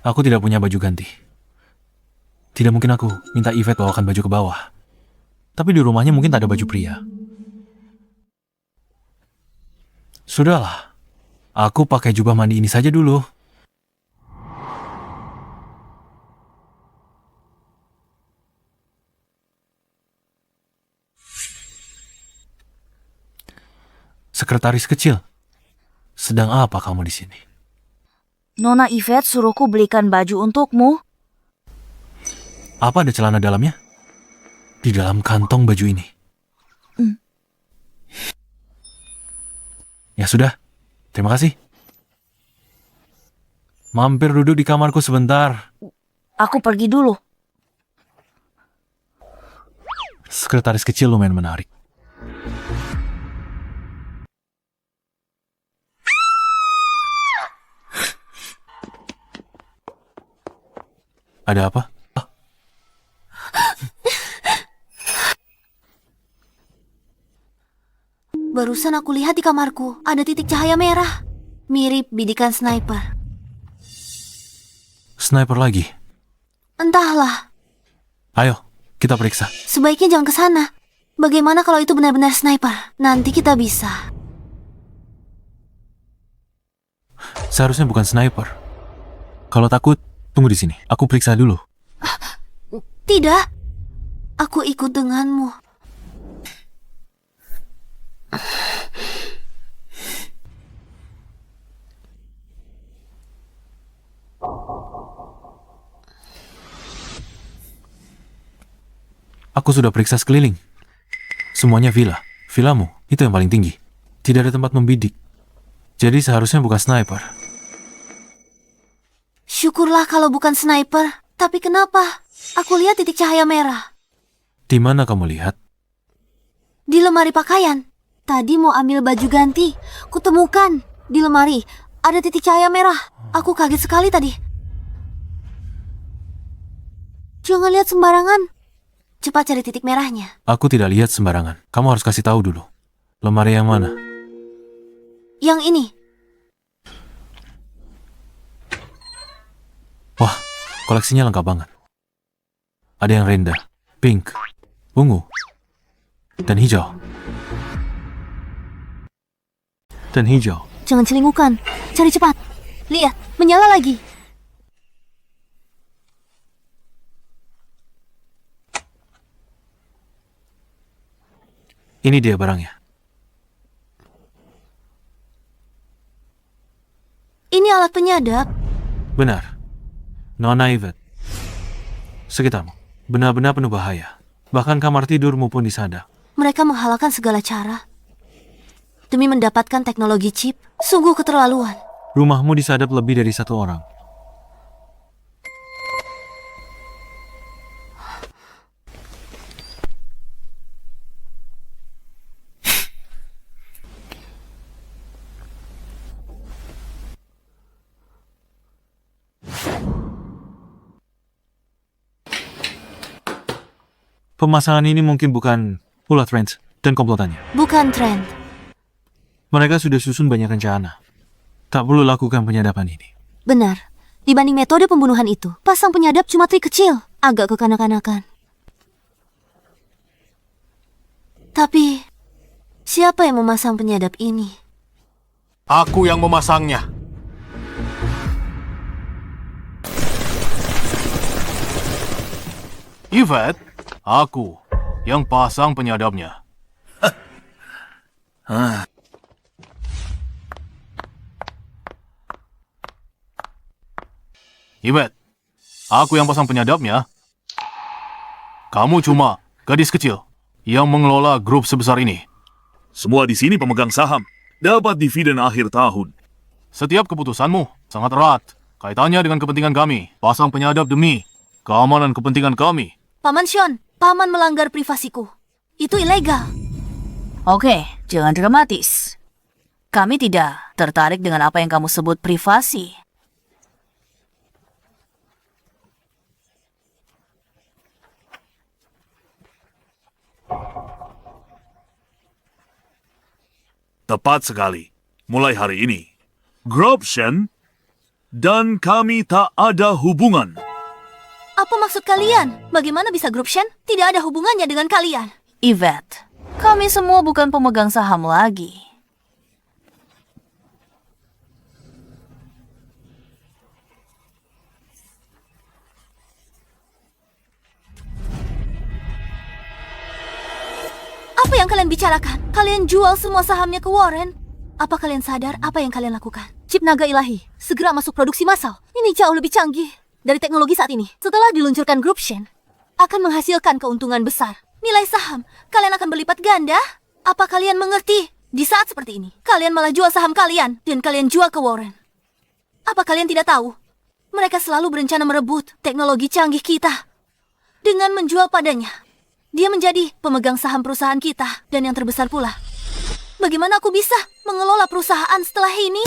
Aku tidak punya baju ganti. Tidak mungkin aku minta Yvette bawakan baju ke bawah. Tapi di rumahnya mungkin tak ada baju pria. Sudahlah. Aku pakai jubah mandi ini saja dulu. Sekretaris kecil, sedang apa kamu di sini? Nona Yvette suruhku belikan baju untukmu. Apa ada celana dalamnya? Di dalam kantong baju ini. Ya sudah, terima kasih. Mampir duduk di kamarku sebentar. Aku pergi dulu. Sekretaris kecil lumayan menarik. Ada apa? Barusan aku lihat di kamarku, ada titik cahaya merah. Mirip bidikan sniper. Sniper lagi? Entahlah, Ayo, kita periksa. sebaiknya jangan ke sana. Bagaimana kalau itu benar-benar sniper? Nanti kita bisa. Seharusnya bukan sniper. Kalau takut, tunggu di sini. Aku periksa dulu. Tidak, aku ikut denganmu. Aku sudah periksa sekeliling. Semuanya villa. Villamu, itu yang paling tinggi. Tidak ada tempat membidik. Jadi seharusnya bukan sniper. Syukurlah kalau bukan sniper. Tapi kenapa? Aku lihat titik cahaya merah. Di mana kamu lihat? Di lemari pakaian. Tadi mau ambil baju ganti. Kutemukan di lemari ada titik cahaya merah. Aku kaget sekali tadi. Jangan lihat sembarangan. Cepat cari titik merahnya. Aku tidak lihat sembarangan. Kamu harus kasih tahu dulu. Lemari yang mana? Yang ini. Wah, koleksinya lengkap banget. Ada yang rendah, pink, ungu, dan hijau. Dan hijau. Jangan celingukan. Cari cepat. Lihat, menyala lagi. Ini dia barangnya. Ini alat penyadap. Benar. Nona Yvette. Sekitarmu. Benar-benar penuh bahaya. Bahkan kamar tidurmu pun disadap. Mereka menghalalkan segala cara. demi mendapatkan teknologi chip. Sungguh keterlaluan. Rumahmu disadap lebih dari satu orang. Pemasangan ini mungkin bukan ulah Trent dan komplotannya. Bukan Trent. Mereka sudah susun banyak rencana. Tak perlu lakukan penyadapan ini. Benar. Dibanding metode pembunuhan itu, pasang penyadap cuma trik kecil. Agak kekanak-kanakan. Tapi, siapa yang memasang penyadap ini? Aku yang memasangnya. Yvette, aku yang pasang penyadapnya. Yvette, aku yang pasang penyadapnya. Kamu cuma gadis kecil yang mengelola grup sebesar ini. Semua di sini pemegang saham. Dapat dividen akhir tahun. Setiap keputusanmu sangat erat kaitannya dengan kepentingan kami. Pasang penyadap demi keamanan kepentingan kami. Paman Sean, paman melanggar privasiku. Itu ilegal. Oke, jangan dramatis. Kami tidak tertarik dengan apa yang kamu sebut privasi. Tepat sekali. Mulai hari ini, Grobshen dan kami tak ada hubungan. Apa maksud kalian? Bagaimana bisa grup Shen tidak ada hubungannya dengan kalian? Yvette, kami semua bukan pemegang saham lagi. Apa yang kalian bicarakan? Kalian jual semua sahamnya ke Warren. Apa kalian sadar apa yang kalian lakukan? Chip naga ilahi segera masuk produksi massal. Ini jauh lebih canggih dari teknologi saat ini. Setelah diluncurkan grup Shen, akan menghasilkan keuntungan besar. Nilai saham kalian akan berlipat ganda. Apa kalian mengerti? Di saat seperti ini, kalian malah jual saham kalian dan kalian jual ke Warren. Apa kalian tidak tahu? Mereka selalu berencana merebut teknologi canggih kita. Dengan menjual padanya, dia menjadi pemegang saham perusahaan kita dan yang terbesar pula. Bagaimana aku bisa mengelola perusahaan setelah ini?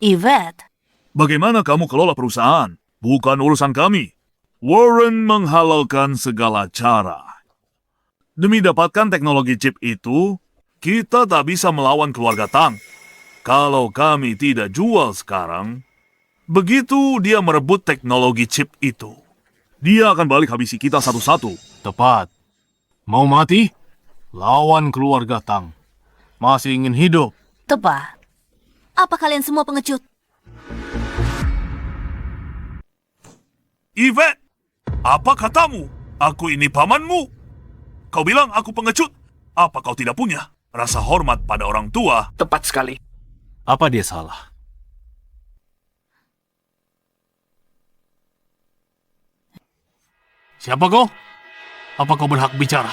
Yvette, Bagaimana kamu kelola perusahaan? Bukan urusan kami. Warren menghalalkan segala cara. Demi dapatkan teknologi chip itu, kita tak bisa melawan keluarga Tang. Kalau kami tidak jual sekarang, begitu dia merebut teknologi chip itu, dia akan balik habisi kita satu-satu. Tepat. Mau mati? Lawan keluarga Tang. Masih ingin hidup? tepat. Apa kalian semua pengecut? Yvette, apa katamu? Aku ini pamanmu. Kau bilang aku pengecut. Apa kau tidak punya rasa hormat pada orang tua? Tepat sekali. Apa dia salah? Siapa kau? Apa kau berhak bicara?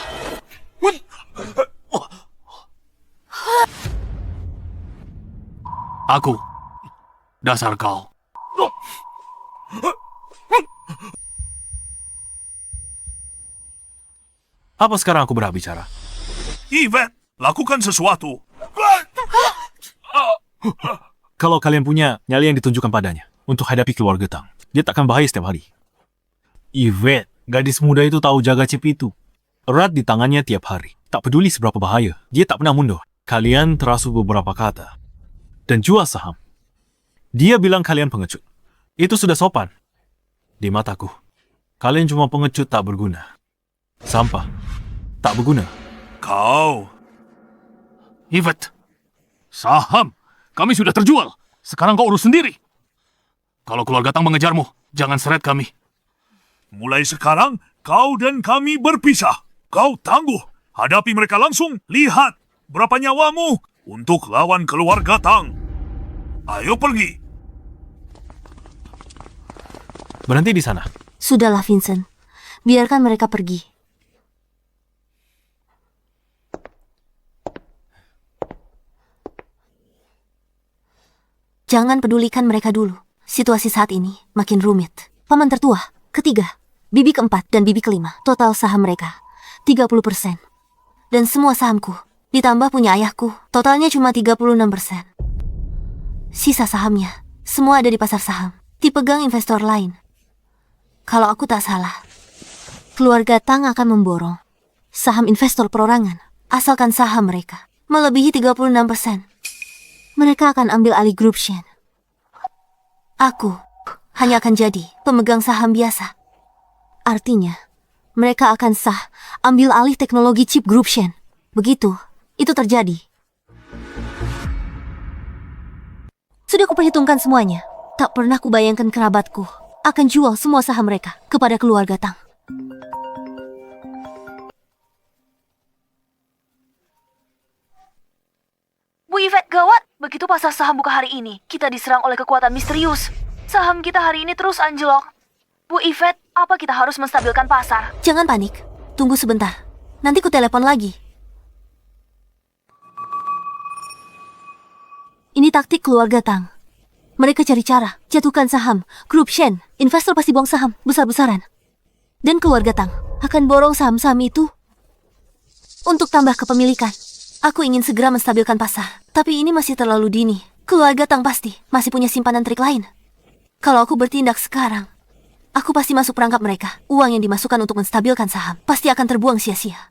Aku. Dasar kau. Apa sekarang aku berhak bicara? Yvette, lakukan sesuatu. Kalau kalian punya nyali yang ditunjukkan padanya untuk hadapi keluarga Tang, dia takkan bahaya setiap hari. Yvette, gadis muda itu tahu jaga chip itu. Erat di tangannya tiap hari. Tak peduli seberapa bahaya, dia tak pernah mundur. Kalian terasuh beberapa kata. Dan jual saham. Dia bilang kalian pengecut. Itu sudah sopan. Di mataku, kalian cuma pengecut tak berguna. Sampah. Tak berguna. Kau. Yvette. Saham. Kami sudah terjual. Sekarang kau urus sendiri. Kalau keluarga Tang mengejarmu, jangan seret kami. Mulai sekarang, kau dan kami berpisah. Kau tangguh. Hadapi mereka langsung. Lihat berapa nyawamu untuk lawan keluarga Tang. Ayo pergi. Berhenti di sana. Sudahlah, Vincent. Biarkan mereka pergi. Jangan pedulikan mereka dulu. Situasi saat ini makin rumit. Paman tertua, ketiga, bibi keempat, dan bibi kelima. Total saham mereka 30%. Dan semua sahamku, ditambah punya ayahku, totalnya cuma 36%. Sisa sahamnya, semua ada di pasar saham, dipegang investor lain. Kalau aku tak salah, keluarga Tang akan memborong saham investor perorangan, asalkan saham mereka melebihi 36%. Mereka akan ambil alih grup Shen. Aku hanya akan jadi pemegang saham biasa. Artinya, mereka akan sah ambil alih teknologi chip grup Shen. Begitu, itu terjadi. Sudah kuperhitungkan semuanya. Tak pernah kubayangkan kerabatku akan jual semua saham mereka kepada keluarga Tang. Bu Yvette, gawat! Begitu pasar saham buka hari ini, kita diserang oleh kekuatan misterius. Saham kita hari ini terus anjlok. Bu Yvette, apa kita harus menstabilkan pasar? Jangan panik. Tunggu sebentar. Nanti ku telepon lagi. Ini taktik keluarga Tang. Mereka cari cara jatuhkan saham grup Shen. Investor pasti buang saham besar-besaran. Dan keluarga Tang akan borong saham-saham itu untuk tambah kepemilikan. Aku ingin segera menstabilkan pasar, tapi ini masih terlalu dini. Keluarga Tang pasti masih punya simpanan trik lain. Kalau aku bertindak sekarang, aku pasti masuk perangkap mereka. Uang yang dimasukkan untuk menstabilkan saham pasti akan terbuang sia-sia.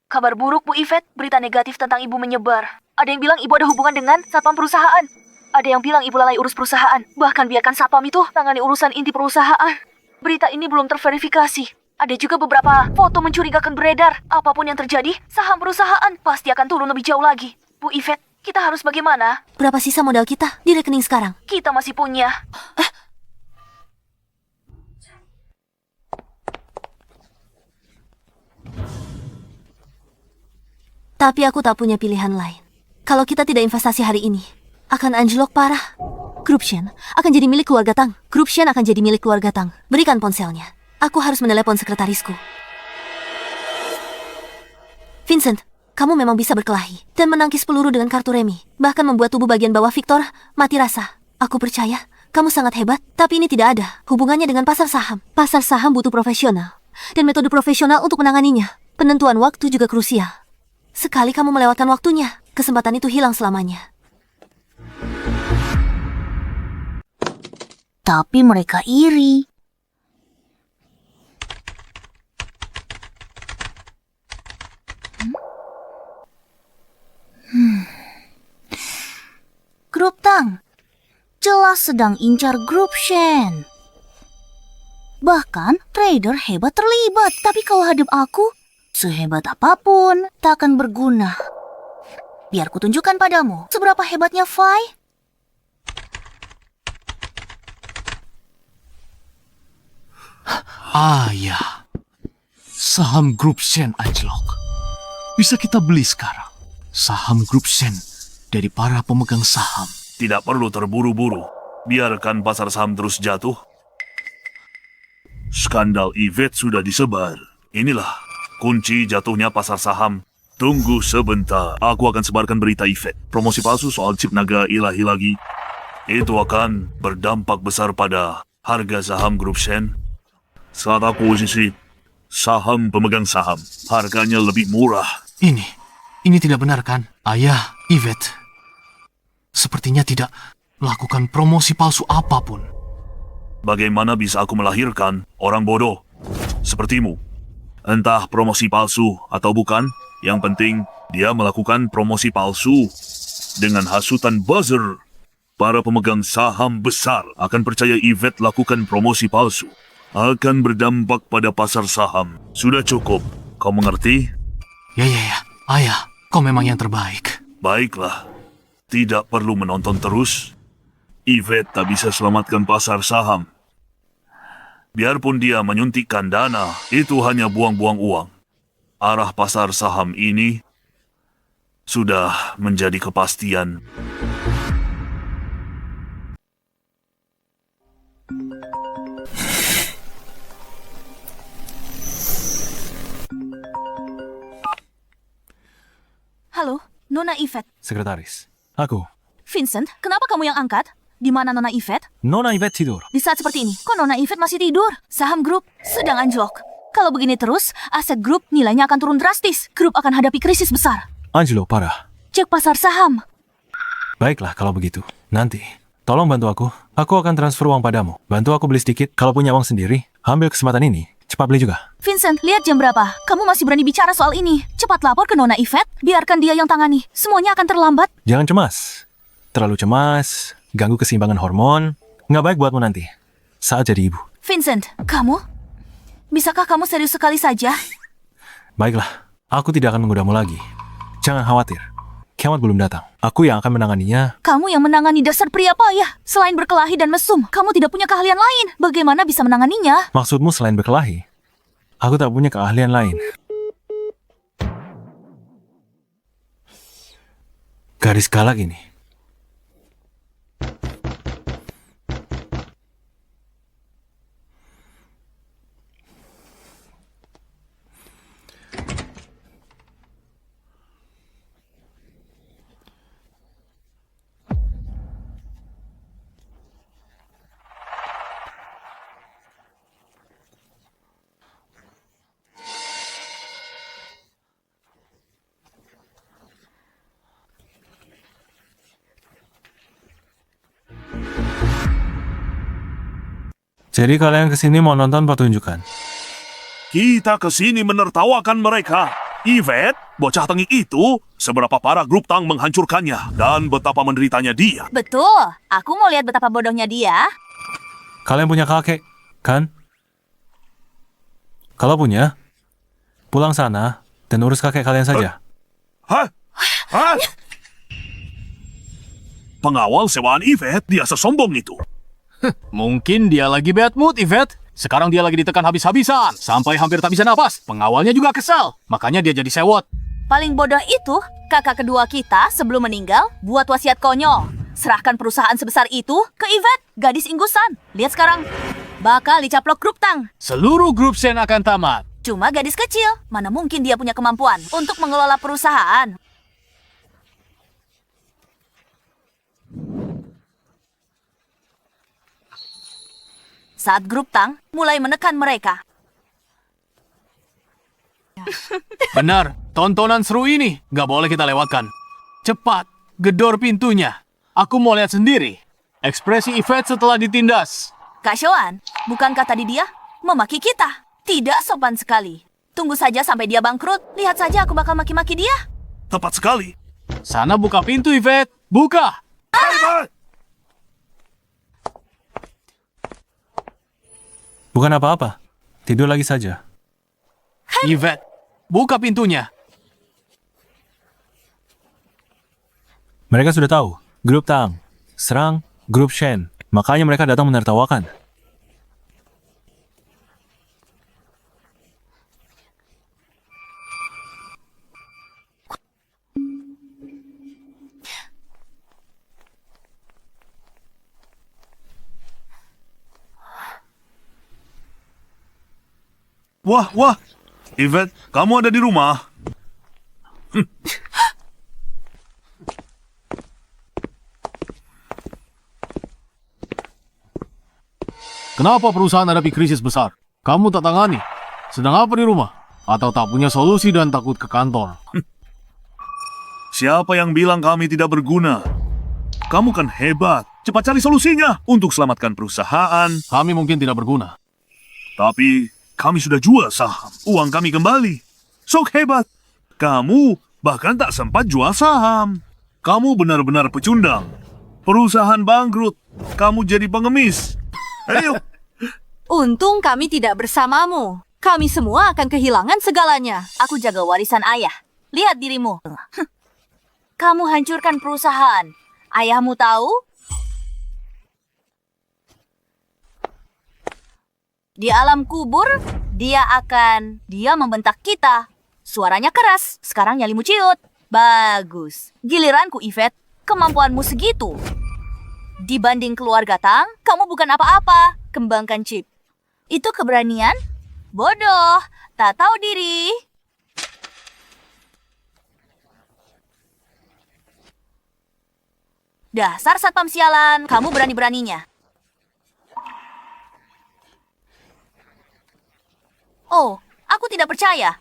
Kabar buruk, Bu Yvette. Berita negatif tentang ibu menyebar. Ada yang bilang ibu ada hubungan dengan satpam perusahaan. Ada yang bilang ibu lalai urus perusahaan. Bahkan biarkan satpam itu tangani urusan inti perusahaan. Berita ini belum terverifikasi. Ada juga beberapa foto mencurigakan beredar. Apapun yang terjadi, saham perusahaan pasti akan turun lebih jauh lagi. Bu Yvette, kita harus bagaimana? Berapa sisa modal kita di rekening sekarang? Kita masih punya. Tapi aku tak punya pilihan lain. Kalau kita tidak investasi hari ini, akan anjlok parah. Grup Shen akan jadi milik keluarga Tang. Grup Shen akan jadi milik keluarga Tang. Berikan ponselnya. Aku harus menelepon sekretarisku. Vincent, kamu memang bisa berkelahi dan menangkis peluru dengan kartu remi, bahkan membuat tubuh bagian bawah Victor mati rasa. Aku percaya kamu sangat hebat, tapi ini tidak ada hubungannya dengan pasar saham. Pasar saham butuh profesional dan metode profesional untuk menanganinya. Penentuan waktu juga krusial. Sekali kamu melewatkan waktunya, kesempatan itu hilang selamanya. Tapi mereka iri. Grup Tang jelas sedang incar grup Shen. Bahkan trader hebat terlibat. Tapi kalau hadap aku, sehebat apapun tak akan berguna. Biar kutunjukkan padamu seberapa hebatnya Fai. Ya. Saham grup Shen anjlok. Bisa kita beli sekarang. Saham grup Shen dari para pemegang saham. Tidak perlu terburu-buru. Biarkan pasar saham terus jatuh. Skandal Yvette sudah disebar. Inilah kunci jatuhnya pasar saham. Tunggu sebentar. Aku akan sebarkan berita Yvette. Promosi palsu soal chip naga ilahi lagi. Itu akan berdampak besar pada harga saham grup Shen. Saat aku posisi saham pemegang saham, harganya lebih murah. Ini tidak benar kan? Ayah, Yvette sepertinya tidak melakukan promosi palsu apapun. Bagaimana bisa aku melahirkan orang bodoh sepertimu? Entah promosi palsu atau bukan, yang penting dia melakukan promosi palsu dengan hasutan buzzer. Para pemegang saham besar akan percaya Yvette lakukan promosi palsu. Akan berdampak pada pasar saham. Sudah cukup, kau mengerti? Ya. Ayah, kau memang yang terbaik. Baiklah, tidak perlu menonton terus. Yvette tak bisa selamatkan pasar saham. Biarpun dia menyuntikkan dana, itu hanya buang-buang uang. Arah pasar saham ini sudah menjadi kepastian. Halo, Nona Nona Yvette. Sekretaris. Aku. Vincent, kenapa kamu yang angkat? Di mana Nona Yvette? Nona Yvette tidur. Di saat seperti ini, kok Nona Yvette masih tidur? Saham grup sedang anjlok. Kalau begini terus, aset grup nilainya akan turun drastis. Grup akan hadapi krisis besar. Angelo, parah. Cek pasar saham. Baiklah kalau begitu. Nanti, tolong bantu aku. Aku akan transfer uang padamu. Bantu aku beli sedikit. Kalau punya uang sendiri, ambil kesempatan ini. Cepat beli juga. Vincent, lihat jam berapa. Kamu masih berani bicara soal ini. Cepat lapor ke Nona Yvette. Biarkan dia yang tangani. Semuanya akan terlambat. Jangan cemas. Terlalu cemas, ganggu keseimbangan hormon. Nggak baik buatmu nanti. Saat jadi ibu. Vincent, kamu? Bisakah kamu serius sekali saja? Baiklah, aku tidak akan menggodamu lagi. Jangan khawatir. Kiamat belum datang. Aku yang akan menanganinya. Kamu yang menangani dasar pria payah. Selain berkelahi dan mesum, kamu tidak punya keahlian lain. Bagaimana bisa menanganinya? Maksudmu selain berkelahi? Aku tak punya keahlian lain. Garis galak ini. Jadi kalian kesini mau nonton pertunjukan? Kita kesini menertawakan mereka. Yvette, bocah tengik itu, seberapa parah grup Tang menghancurkannya dan betapa menderitanya dia. Betul. Aku mau lihat betapa bodohnya dia. Kalian punya kakek, kan? Kalau punya, pulang sana dan urus kakek kalian saja. Hah? Hah? Pengawal sewaan Yvette, dia sesombong itu. Mungkin dia lagi bad mood, Yvette. Sekarang dia lagi ditekan habis-habisan, sampai hampir tak bisa napas. Pengawalnya juga kesal, makanya dia jadi sewot. Paling bodoh itu, kakak kedua kita sebelum meninggal buat wasiat konyol. Serahkan perusahaan sebesar itu ke Yvette, gadis inggusan. Lihat sekarang, bakal dicaplok grup Tang. Seluruh grup Shen akan tamat. Cuma gadis kecil, mana mungkin dia punya kemampuan untuk mengelola perusahaan. Saat grup Tang mulai menekan mereka. Benar, tontonan seru ini nggak boleh kita lewatkan. Cepat, gedor pintunya. Aku mau lihat sendiri ekspresi Yvette setelah ditindas. Kak Shoan, bukankah tadi dia memaki kita? Tidak sopan sekali. Tunggu saja sampai dia bangkrut. Lihat saja aku bakal maki-maki dia. Tepat sekali. Sana buka pintu, Yvette. Buka! Bukan apa-apa. Tidur lagi saja. Yvette, buka pintunya. Mereka sudah tahu. Grup Tang serang grup Shen. Makanya mereka datang menertawakan. Wah, wah. Yvette, kamu ada di rumah? Kenapa perusahaan hadapi krisis besar? Kamu tak tangani? Sedang apa di rumah? Atau tak punya solusi dan takut ke kantor? Siapa yang bilang kami tidak berguna? Kamu kan hebat. Cepat cari solusinya untuk selamatkan perusahaan. Kami mungkin tidak berguna. Tapi kami sudah jual saham. Uang kami kembali. Sok hebat. Kamu bahkan tak sempat jual saham. Kamu benar-benar pecundang. Perusahaan bangkrut. Kamu jadi pengemis. Ayo. Untung kami tidak bersamamu. Kami semua akan kehilangan segalanya. Aku jaga warisan ayah. Lihat dirimu. Kamu hancurkan perusahaan. Ayahmu tahu? Di alam kubur, dia membentak kita. Suaranya keras, sekarang nyalimu ciut. Bagus. Giliranku, Yvette, kemampuanmu segitu. Dibanding keluarga Tang, kamu bukan apa-apa. Kembangkan chip. Itu keberanian? Bodoh, tak tahu diri. Dasar satpam sialan, kamu berani-beraninya. Oh, aku tidak percaya.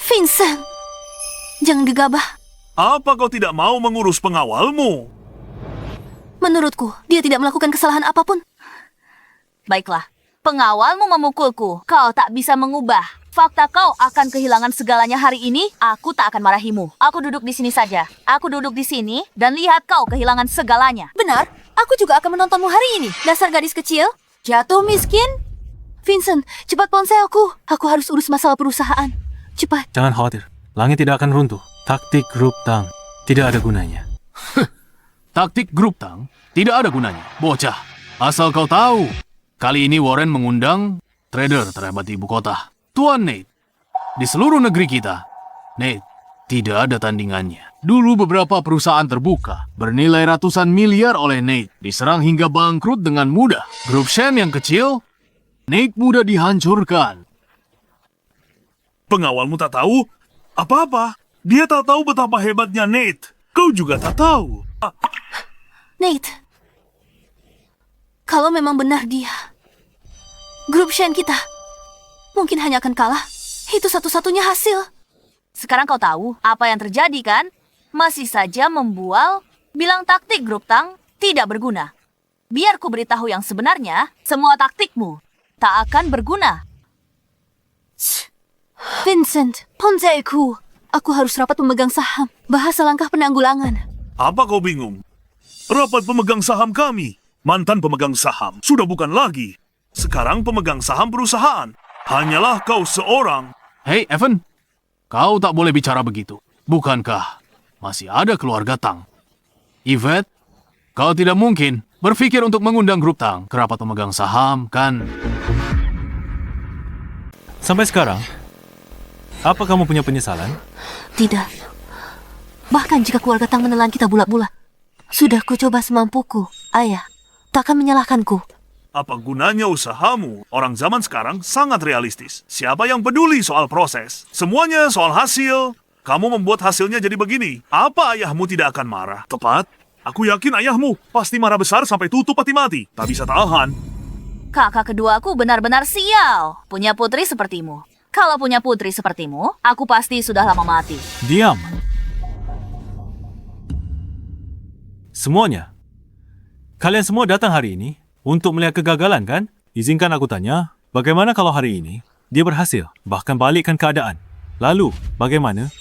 Vincent, jangan gegabah. Apa kau tidak mau mengurus pengawalmu? Menurutku, dia tidak melakukan kesalahan apapun. Baiklah, pengawalmu memukulku. Kau tak bisa mengubah. Fakta kau akan kehilangan segalanya hari ini, aku tak akan marahimu. Aku duduk di sini saja. Aku duduk di sini dan lihat kau kehilangan segalanya. Benar, aku juga akan menontonmu hari ini. Dasar gadis kecil, jatuh miskin. Vincent, cepat ponselku. Aku harus urus masalah perusahaan. Cepat. Jangan khawatir, langit tidak akan runtuh. Taktik grup Tang tidak ada gunanya. Taktik grup Tang tidak ada gunanya. Bocah, asal kau tahu, kali ini Warren mengundang trader terhebat di ibu kota. Tuan Nate, di seluruh negeri kita, Nate tidak ada tandingannya. Dulu beberapa perusahaan terbuka, bernilai ratusan miliar oleh Nate, diserang hingga bangkrut dengan mudah. Grup Shen yang kecil, Nate mudah dihancurkan. Pengawalmu tak tahu apa-apa. Dia tak tahu betapa hebatnya Nate. Kau juga tak tahu. Nate, kalau memang benar dia, grup Shen kita mungkin hanya akan kalah. Itu satu-satunya hasil. Sekarang kau tahu apa yang terjadi kan? Masih saja membual, bilang taktik grup Tang tidak berguna. Biar ku beritahu yang sebenarnya, semua taktikmu tak akan berguna. Vincent, ponselku. Aku harus rapat pemegang saham. Bahas langkah penanggulangan. Apa kau bingung? Rapat pemegang saham kami. Mantan pemegang saham sudah bukan lagi. Sekarang pemegang saham perusahaan. Hanyalah kau seorang. Hei, Evan, kau tak boleh bicara begitu. Bukankah masih ada keluarga Tang? Yvette, kau tidak mungkin berpikir untuk mengundang grup Tang ke rapat pemegang saham, kan? Sampai sekarang, apa kamu punya penyesalan? Tidak. Bahkan jika keluarga Tang menelan kita bulat-bulat. Sudah ku coba semampuku. Ayah, takkan menyalahkanku. Apa gunanya usahamu? Orang zaman sekarang sangat realistis. Siapa yang peduli soal proses? Semuanya soal hasil. Kamu membuat hasilnya jadi begini. Apa ayahmu tidak akan marah? Tepat. Aku yakin ayahmu pasti marah besar sampai tutup peti mati. Tak bisa tahan. Kakak keduaku benar-benar sial. Punya putri sepertimu. Kalau punya putri sepertimu, aku pasti sudah lama mati. Diam. Semuanya. Kalian semua datang hari ini untuk melihat kegagalan, kan? Izinkan aku tanya, bagaimana kalau hari ini dia berhasil, bahkan balikkan keadaan? Lalu, bagaimana?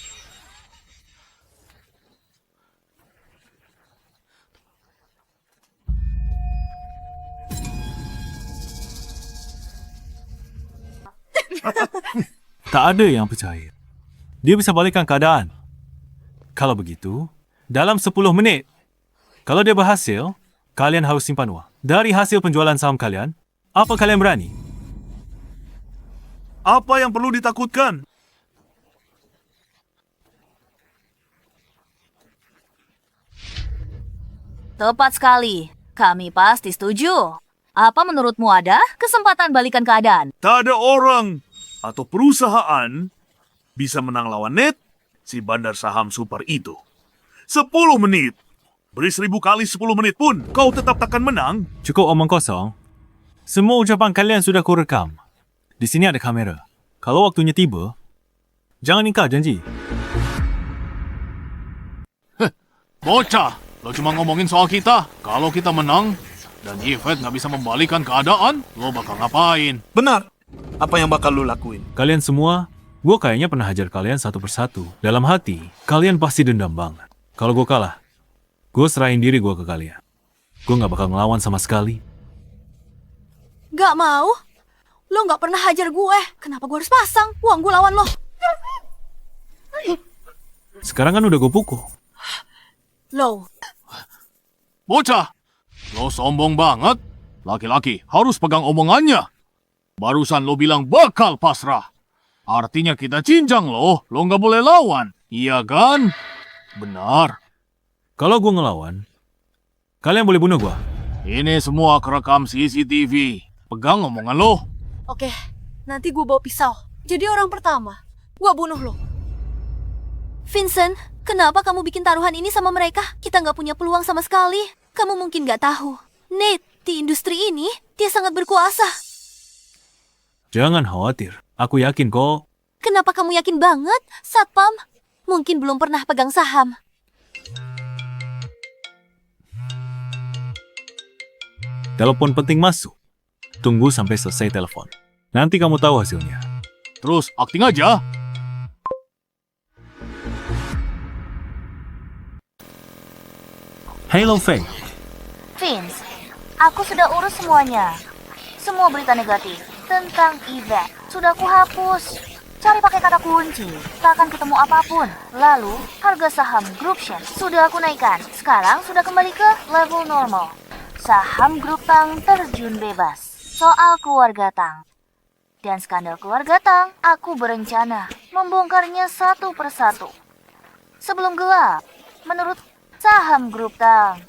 Tak ada yang percaya. Dia bisa balikkan keadaan. Kalau begitu, dalam 10 menit, kalau dia berhasil, kalian harus simpan wang. Dari hasil penjualan saham kalian, apa kalian berani? Apa yang perlu ditakutkan? Tepat sekali. Kami pasti setuju. Apa menurutmu ada kesempatan balikan keadaan? Tak ada orang atau perusahaan bisa menang lawan Nate, si bandar saham super itu. 10 menit. Beri 1000 kali 10 menit pun, kau tetap takkan menang. Cukup omong kosong. Semua ucapan kalian sudah kurekam. Di sini ada kamera. Kalau waktunya tiba, jangan ingkar janji. Bocah, lo cuma ngomongin soal kita. Kalau kita menang, dan Yvette nggak bisa membalikan keadaan, lo bakal ngapain? Benar. Apa yang bakal lu lakuin? Kalian semua, gue kayaknya pernah hajar kalian satu persatu. Dalam hati, kalian pasti dendam banget. Kalau gue kalah, gue serahin diri gue ke kalian. Gue gak bakal ngelawan sama sekali. Gak mau? Lo gak pernah hajar gue. Kenapa gue harus pasang? Uang gue lawan lo. Sekarang kan udah gue pukul. Lo. Bocah, lo sombong banget. Laki-laki harus pegang omongannya. Barusan lo bilang bakal pasrah. Artinya kita cincang lo nggak boleh lawan. Iya kan? Benar. Kalau gue ngelawan, kalian boleh bunuh gue. Ini semua kerekam CCTV. Pegang omongan lo. Oke, nanti gue bawa pisau. Jadi orang pertama, gue bunuh lo. Vincent, kenapa kamu bikin taruhan ini sama mereka? Kita nggak punya peluang sama sekali. Kamu mungkin nggak tahu. Nate, di industri ini, dia sangat berkuasa. Jangan khawatir. Aku yakin kok. Kenapa kamu yakin banget, Satpam? Mungkin belum pernah pegang saham. Telepon penting masuk. Tunggu sampai selesai telepon. Nanti kamu tahu hasilnya. Terus acting aja. Halo Faye. Vince, aku sudah urus semuanya. Semua berita negatif tentang Yvette sudah kuhapus. Cari pakai kata kunci, tak akan ketemu apapun. Lalu, harga saham Group Shen sudah aku naikkan. Sekarang sudah kembali ke level normal. Saham Grup Tang terjun bebas. Soal keluarga Tang dan skandal keluarga Tang, aku berencana membongkarnya satu persatu. Sebelum gelap, menurut saham Grup Tang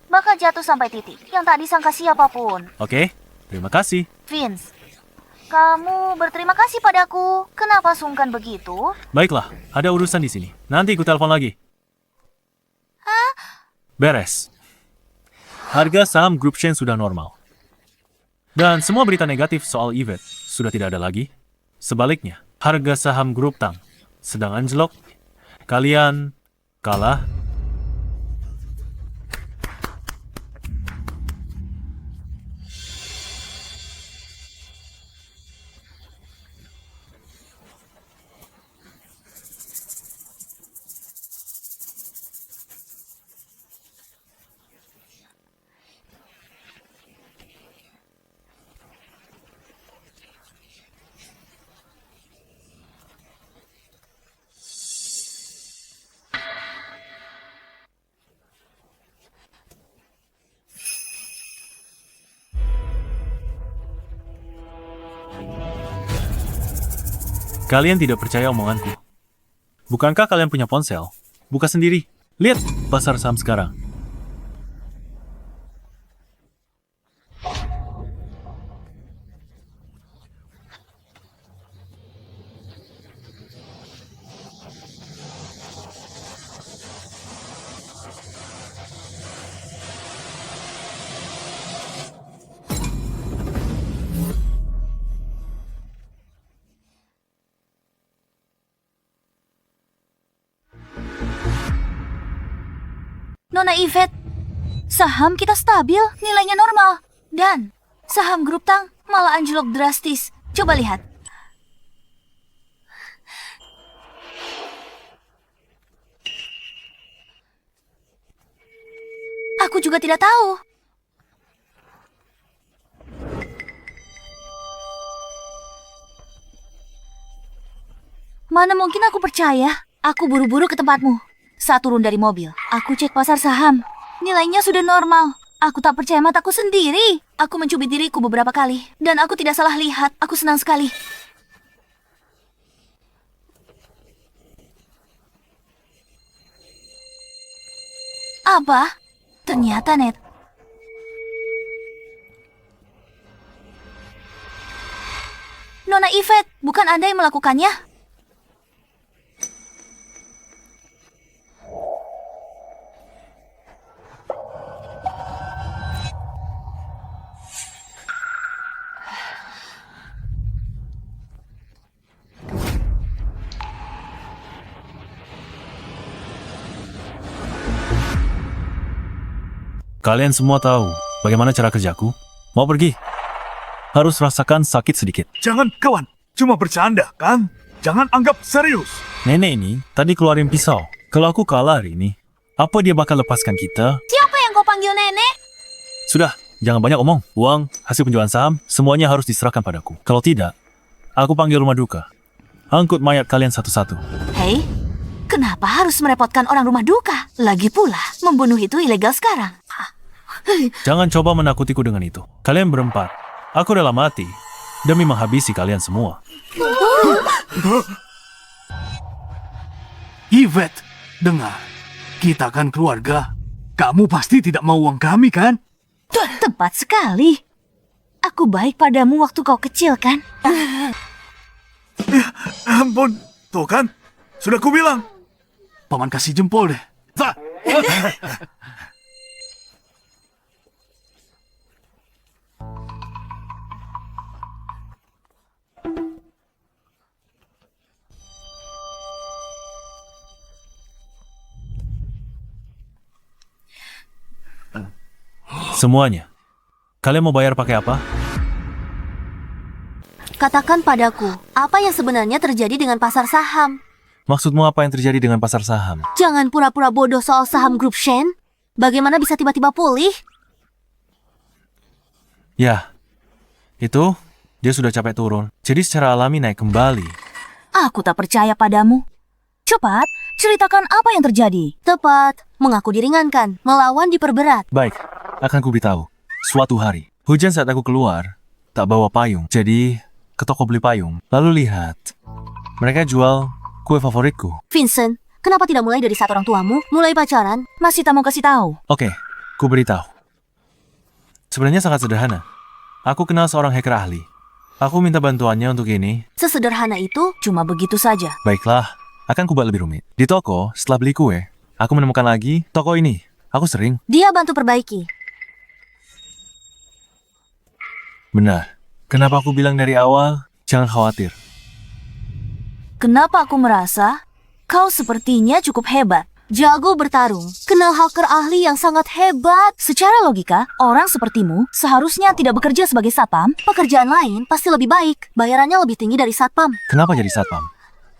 bakal jatuh sampai titik yang tak disangka siapapun. Oke, terima kasih. Vince, kamu berterima kasih padaku. Kenapa sungkan begitu? Baiklah, ada urusan di sini. Nanti aku telepon lagi. Beres. Harga saham Group Shen sudah normal. Dan semua berita negatif soal Yvette sudah tidak ada lagi. Sebaliknya, harga saham Grup Tang sedang anjlok. Kalian kalah. Kalian tidak percaya omonganku. Bukankah kalian punya ponsel? Buka sendiri. Lihat pasar saham sekarang. Nona Yvette, saham kita stabil, nilainya normal. Dan saham Grup Tang malah anjlok drastis. Coba lihat. Aku juga tidak tahu. Mana mungkin aku percaya? Aku buru-buru ke tempatmu. Saat turun dari mobil, aku cek pasar saham. Nilainya sudah normal. Aku tak percaya mataku sendiri. Aku mencubit diriku beberapa kali. Dan aku tidak salah lihat. Aku senang sekali. Apa? Ternyata Ned. Nona Yvette, bukan Anda yang melakukannya? Kalian semua tahu bagaimana cara kerjaku? Mau pergi? Harus rasakan sakit sedikit. Jangan kawan, cuma bercanda kan? Jangan anggap serius. Nenek ini tadi keluarin pisau. Kalau aku kalah hari ini, apa dia bakal lepaskan kita? Siapa yang kau panggil nenek? Sudah, jangan banyak omong. Uang, hasil penjualan saham, semuanya harus diserahkan padaku. Kalau tidak, aku panggil rumah duka. Angkut mayat kalian satu-satu. Hei, kenapa harus merepotkan orang rumah duka? Lagi pula, membunuh itu ilegal sekarang. Jangan coba menakutiku dengan itu. Kalian berempat, aku rela mati demi menghabisi kalian semua. Yvette, dengar. Kita kan keluarga. Kamu pasti tidak mau uang kami, kan? Tepat sekali. Aku baik padamu waktu kau kecil, kan? Ampun, tuh kan? Sudah kubilang. Paman kasih jempol deh. Zah! Semuanya. Kalian mau bayar pakai apa? Katakan padaku, apa yang sebenarnya terjadi dengan pasar saham? Maksudmu apa yang terjadi dengan pasar saham? Jangan pura-pura bodoh soal saham grup Shen. Bagaimana bisa tiba-tiba pulih? Ya, itu dia sudah capek turun. Jadi secara alami naik kembali. Aku tak percaya padamu. Cepat, ceritakan apa yang terjadi. Tepat, mengaku diringankan, melawan diperberat. Baik, akan ku beritahu. Suatu hari, hujan saat aku keluar, tak bawa payung. Jadi, ke toko beli payung. Lalu lihat, mereka jual kue favoritku. Vincent, kenapa tidak mulai dari saat orang tuamu mulai pacaran? Masih tak mau kasih tahu. Oke, ku beritahu. Sebenarnya sangat sederhana. Aku kenal seorang hacker ahli. Aku minta bantuannya untuk ini. Sesederhana itu? Cuma begitu saja. Baiklah, akan ku buat lebih rumit. Di toko, setelah beli kue, aku menemukan lagi toko ini. Aku sering. Dia bantu perbaiki. Benar. Kenapa aku bilang dari awal, jangan khawatir. Kenapa aku merasa kau sepertinya cukup hebat? Jago bertarung, kenal hacker ahli yang sangat hebat. Secara logika, orang sepertimu seharusnya tidak bekerja sebagai satpam. Pekerjaan lain pasti lebih baik, bayarannya lebih tinggi dari satpam. Kenapa jadi satpam?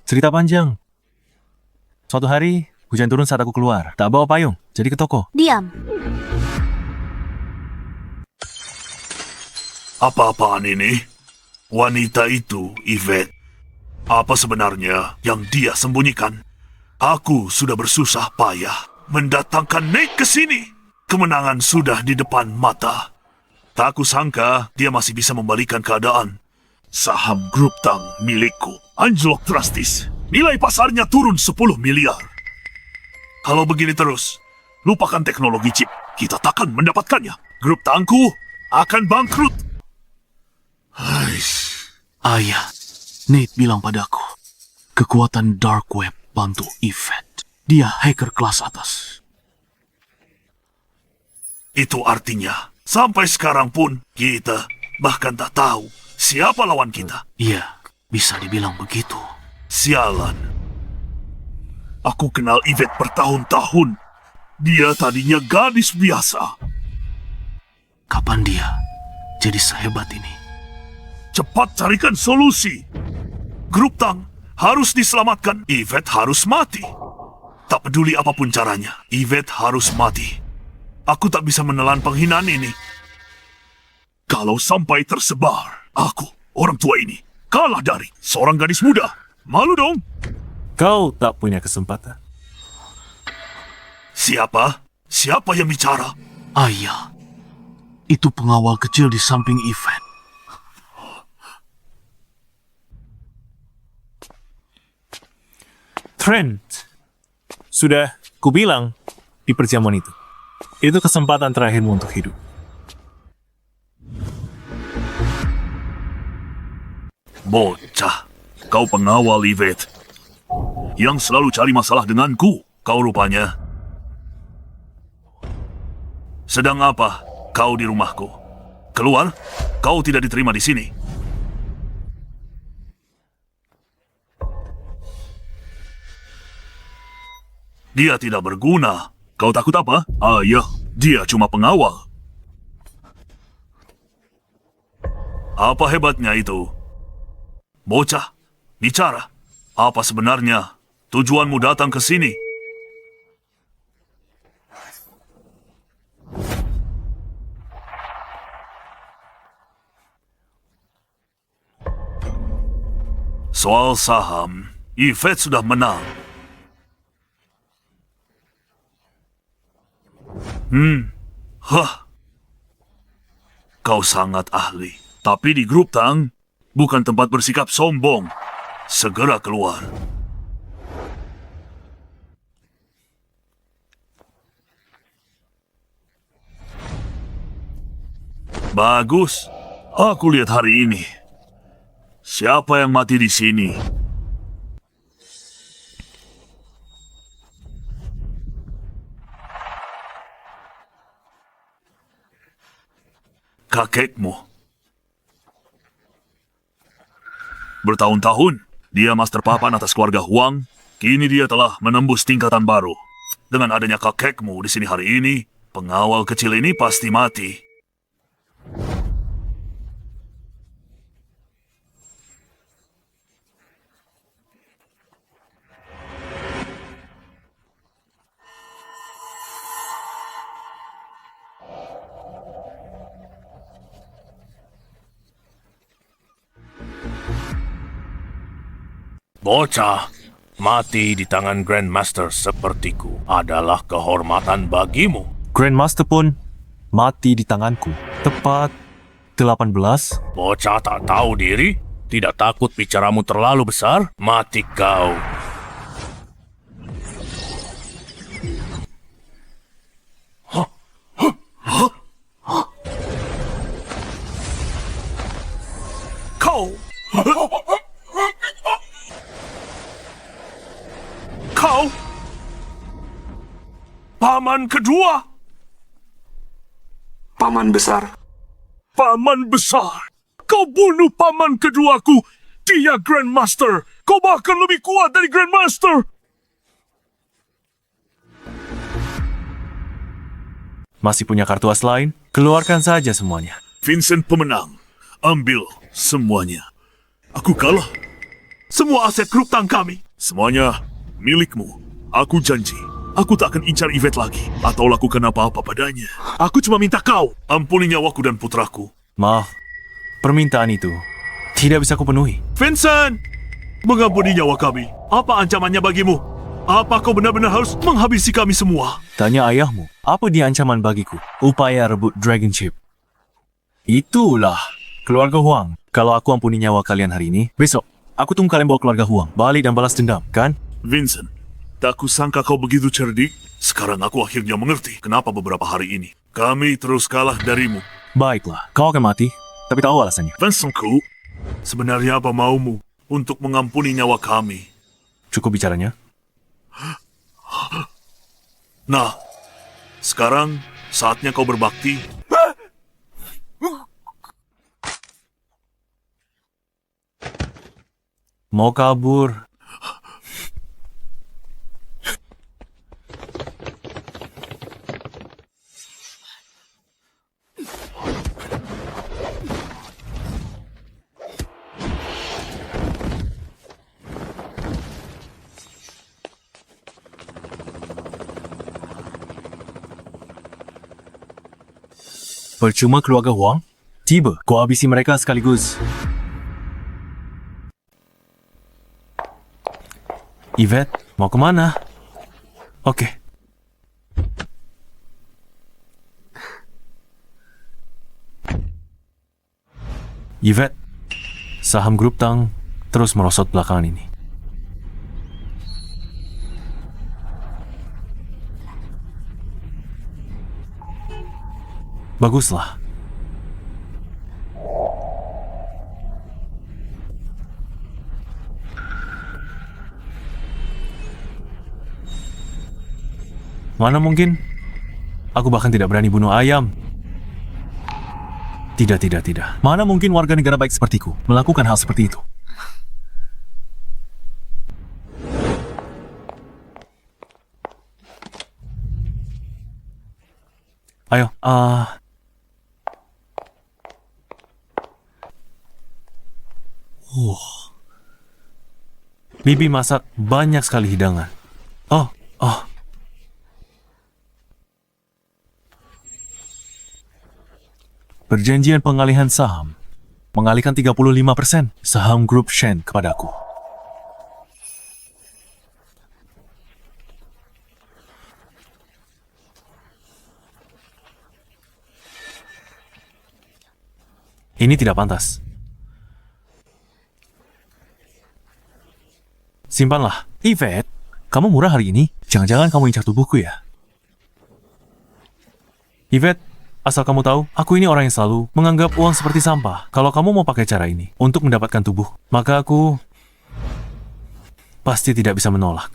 Cerita panjang. Suatu hari, hujan turun saat aku keluar. Tak bawa payung, jadi ke toko. Diam. Apa-apaan ini? Wanita itu, Yvette. Apa sebenarnya yang dia sembunyikan? Aku sudah bersusah payah mendatangkan Nate ke sini. Kemenangan sudah di depan mata. Tak kusangka dia masih bisa membalikan keadaan. Saham grup Tang milikku anjlok drastis. Nilai pasarnya turun 10 miliar. Kalau begini terus, lupakan teknologi chip. Kita takkan mendapatkannya. Grup Tangku akan bangkrut. Ayah, Nate bilang padaku, kekuatan dark web bantu Yvette. Dia hacker kelas atas. Itu artinya, sampai sekarang pun kita bahkan tak tahu siapa lawan kita. Iya, bisa dibilang begitu. Sialan. Aku kenal Yvette bertahun-tahun. Dia tadinya gadis biasa. Kapan dia jadi sehebat ini? Cepat carikan solusi. Grup Tang harus diselamatkan. Yvette harus mati. Tak peduli apapun caranya, Yvette harus mati. Aku tak bisa menelan penghinaan ini. Kalau sampai tersebar, aku, orang tua ini, kalah dari seorang gadis muda. Malu dong. Kau tak punya kesempatan. Siapa? Siapa yang bicara? Ayah, itu pengawal kecil di samping Yvette. Trent. Sudah kubilang di perjamuan itu. Itu kesempatan terakhirmu untuk hidup. Bocah, kau pengawal Yvette. Yang selalu cari masalah denganku, kau rupanya. Sedang apa kau di rumahku? Keluar, kau tidak diterima di sini. Dia tidak berguna. Kau takut apa? Ayah, dia cuma pengawal. Apa hebatnya itu? Bocah, bicara. Apa sebenarnya tujuanmu datang ke sini? Soal saham, Yvette sudah menang. Kau sangat ahli. Tapi di grup Tang, bukan tempat bersikap sombong. Segera keluar. Bagus. Aku lihat hari ini. Siapa yang mati di sini? kakekmu. Bertahun-tahun, dia master papan atas keluarga Huang. Kini dia telah menembus tingkatan baru. Dengan adanya kakekmu di sini hari ini, pengawal kecil ini pasti mati. Bocah, mati di tangan Grandmaster sepertiku adalah kehormatan bagimu. Grandmaster pun mati di tanganku. Tepat 18. Bocah tak tahu diri, tidak takut bicaramu terlalu besar, mati kau. Kau! Kau! Paman kedua! Paman besar. Paman besar! Kau bunuh paman keduaku! Dia Grandmaster! Kau bahkan lebih kuat dari Grandmaster! Masih punya kartu as lain? Keluarkan saja semuanya. Vincent pemenang. Ambil semuanya. Aku kalah. Semua aset grup tang kami. Semuanya milikmu. Aku janji. Aku tak akan incar Yvette lagi. Atau lakukan apa-apa padanya. Aku cuma minta kau. Ampuni nyawaku dan putraku. Maaf, permintaan itu tidak bisa kupenuhi. Vincent! Mengampuni nyawa kami. Apa ancamannya bagimu? Apa kau benar-benar harus menghabisi kami semua? Tanya ayahmu, apa dia ancaman bagiku? Upaya rebut Dragon Chip. Itulah keluarga Huang. Kalau aku ampuni nyawa kalian hari ini, besok aku tunggu kalian bawa keluarga Huang balik dan balas dendam, kan? Vincent, tak kusangka kau begitu cerdik. Sekarang aku akhirnya mengerti kenapa beberapa hari ini kami terus kalah darimu. Baiklah, kau akan mati, tapi tahu alasannya. Vincentku, sebenarnya apa maumu untuk mengampuni nyawa kami? Cukup bicaranya. Nah, sekarang saatnya kau berbakti. Mau kabur? Percuma keluarga Huang? Tiba, kau habisi mereka sekaligus. Yvette, mau kemana? Oke. Yvette, saham grup Tang terus merosot belakangan ini. Baguslah. Mana mungkin? Aku bahkan tidak berani bunuh ayam. Tidak. Mana mungkin warga negara baik sepertiku melakukan hal seperti itu? Ayo, Bibi masak banyak sekali hidangan. Oh. Perjanjian pengalihan saham. Mengalihkan 35% saham grup Shen kepadaku. Ini tidak pantas. Simpanlah. Yvette, kamu murah hari ini? Jangan-jangan kamu incar tubuhku ya? Yvette, asal kamu tahu, aku ini orang yang selalu menganggap uang seperti sampah. Kalau kamu mau pakai cara ini untuk mendapatkan tubuh, maka aku pasti tidak bisa menolak.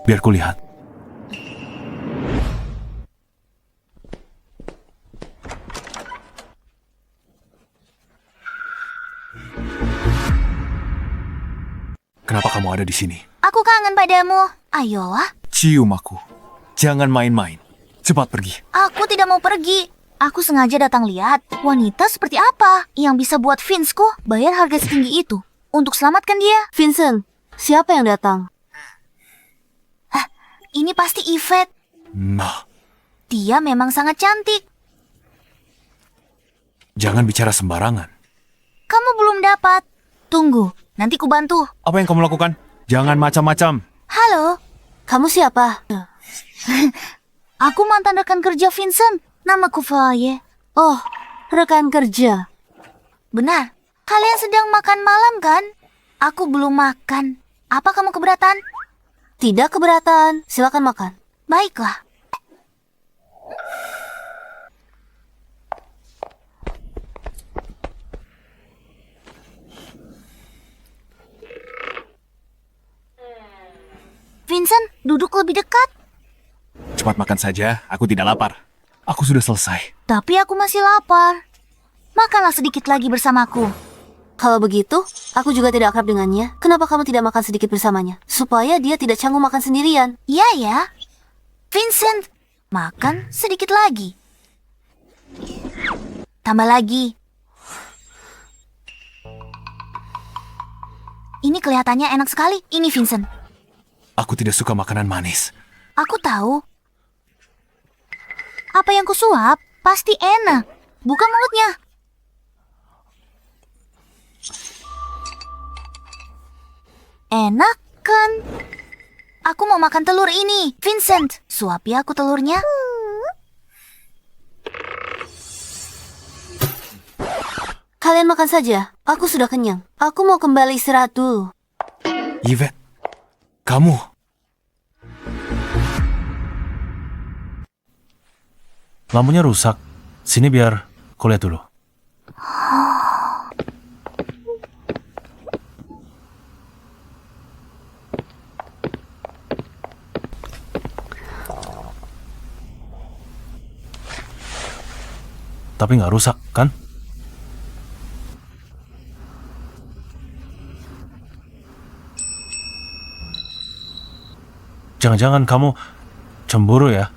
Biar kulihat. Kenapa kamu ada di sini? Aku kangen padamu. Ayolah. Cium aku. Jangan main-main. Cepat pergi. Aku tidak mau pergi. Aku sengaja datang lihat wanita seperti apa yang bisa buat Vince-ku bayar harga setinggi itu untuk selamatkan dia. Vincent, siapa yang datang? Ini pasti Yvette. Nah, Dia memang sangat cantik. jangan bicara sembarangan. Kamu belum dapat. Tunggu, nanti ku bantu. Apa yang kamu lakukan? Jangan macam-macam. Halo, Kamu siapa? aku mantan rekan kerja Vincent. Namaku Faye. Oh, rekan kerja. Benar, kalian sedang makan malam kan? Aku belum makan. Apa kamu keberatan? Tidak keberatan. Silakan makan. Baiklah. Vincent, duduk lebih dekat. Cepat makan saja, aku tidak lapar. Aku sudah selesai. Tapi aku masih lapar. Makanlah sedikit lagi bersamaku. Kalau begitu, aku juga tidak akrab dengannya. Kenapa kamu tidak makan sedikit bersamanya? Supaya dia tidak canggung makan sendirian. Iya ya. Vincent, makan sedikit lagi. Tambah lagi. Ini kelihatannya enak sekali. Ini Vincent. Aku tidak suka makanan manis. Aku tahu. Apa yang kusuap pasti enak. Buka mulutnya. Enak kan? Aku mau makan telur ini. Vincent, suapi aku telurnya. Kalian makan saja. Aku sudah kenyang. Aku mau kembali istirahat dulu. Yvette, kamu. Lampunya rusak. Sini biar kulihat dulu. Tapi nggak rusak, kan? Jangan-jangan kamu cemburu ya?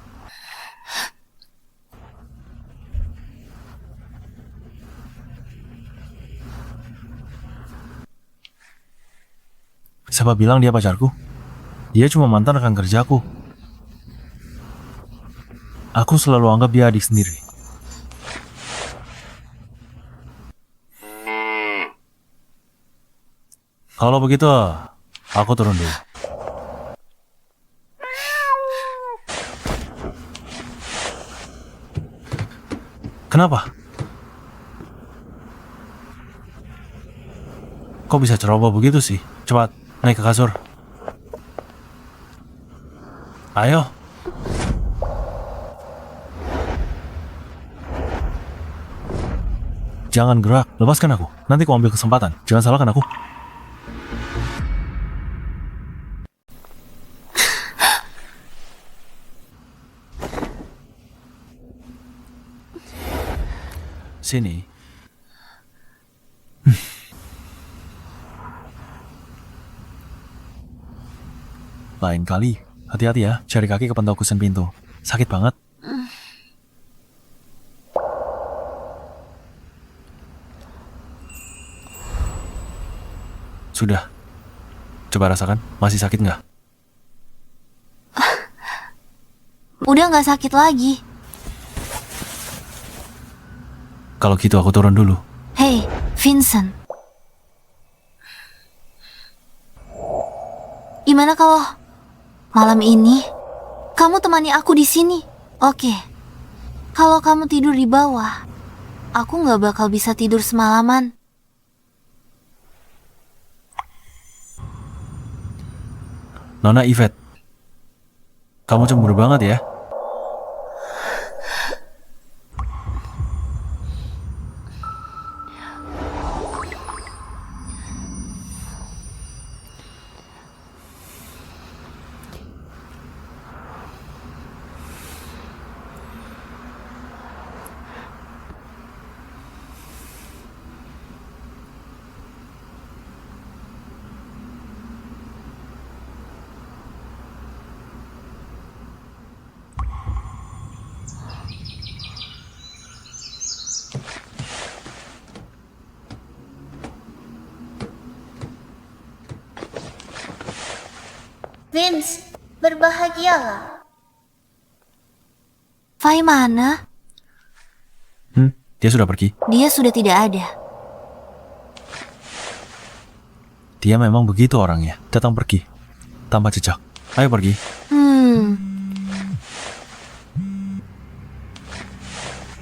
Siapa bilang dia pacarku? Dia cuma mantan rekan kerjaku. Aku selalu anggap dia adik sendiri. Kalau begitu, aku turun dulu. Kenapa? Kok bisa ceroboh begitu sih? Cepat, naik ke kasur. Ayo. Jangan gerak, lepaskan aku. Nanti aku ambil kesempatan. Jangan salahkan aku. Sini. Lain kali, hati-hati ya. Cari kaki ke pantau kusen pintu. Sakit banget. Sudah. Coba rasakan. Masih sakit nggak? Udah nggak sakit lagi. Kalau gitu aku turun dulu. Hey, Vincent. Gimana kalau malam ini kamu temani aku di sini? Oke. Kalau kamu tidur di bawah, aku nggak bakal bisa tidur semalaman. Nona Yvette, kamu cemburu banget ya? Vince, berbahagialah. Fai mana? Dia sudah pergi. Dia sudah tidak ada. Dia memang begitu orangnya. Datang pergi. Tanpa jejak. Ayo pergi.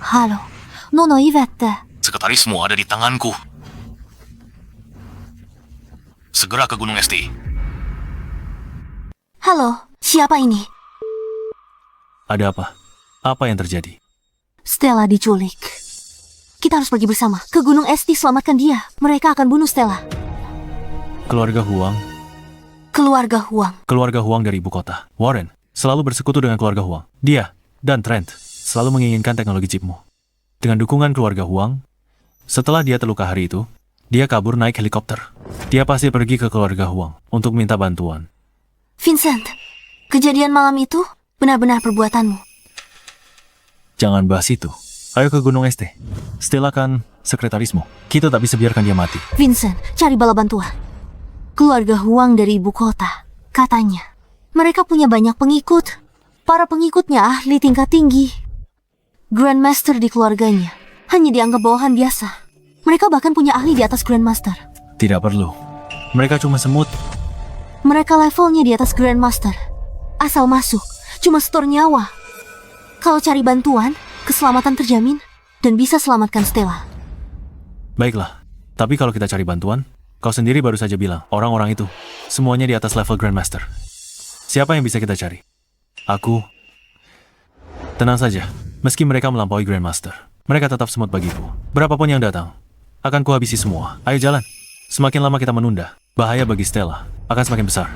Halo, Nona Yvette. Sekretarismu ada di tanganku. Segera ke Gunung Esti. Halo, siapa ini? Ada apa? Apa yang terjadi? Stella diculik. Kita harus pergi bersama ke Gunung Esti, selamatkan dia. Mereka akan bunuh Stella. Keluarga Huang. Keluarga Huang. Keluarga Huang dari ibu kota. Warren selalu bersekutu dengan keluarga Huang. Dia dan Trent selalu menginginkan teknologi chipmu. Dengan dukungan keluarga Huang, setelah dia terluka hari itu, dia kabur naik helikopter. Dia pasti pergi ke keluarga Huang untuk minta bantuan. Vincent, kejadian malam itu benar-benar perbuatanmu. Jangan bahas itu. Ayo ke Gunung Esti. Stella kan sekretarismu. Kita tak bisa biarkan dia mati. Vincent, cari bala bantuan. Keluarga Huang dari ibu kota, katanya. Mereka punya banyak pengikut. Para pengikutnya ahli tingkat tinggi. Grandmaster di keluarganya hanya dianggap bawahan biasa. Mereka bahkan punya ahli di atas Grandmaster. Tidak perlu. Mereka cuma semut. Mereka levelnya di atas Grandmaster. Asal masuk, cuma setor nyawa. Kalau cari bantuan, keselamatan terjamin dan bisa selamatkan Stella. Baiklah. Tapi kalau kita cari bantuan, kau sendiri baru saja bilang, orang-orang itu semuanya di atas level Grandmaster. Siapa yang bisa kita cari? Aku. Tenang saja. Meski mereka melampaui Grandmaster, mereka tetap semut bagiku. Berapapun yang datang, akan kuhabisi semua. Ayo jalan. Semakin lama kita menunda, bahaya bagi Stella akan semakin besar.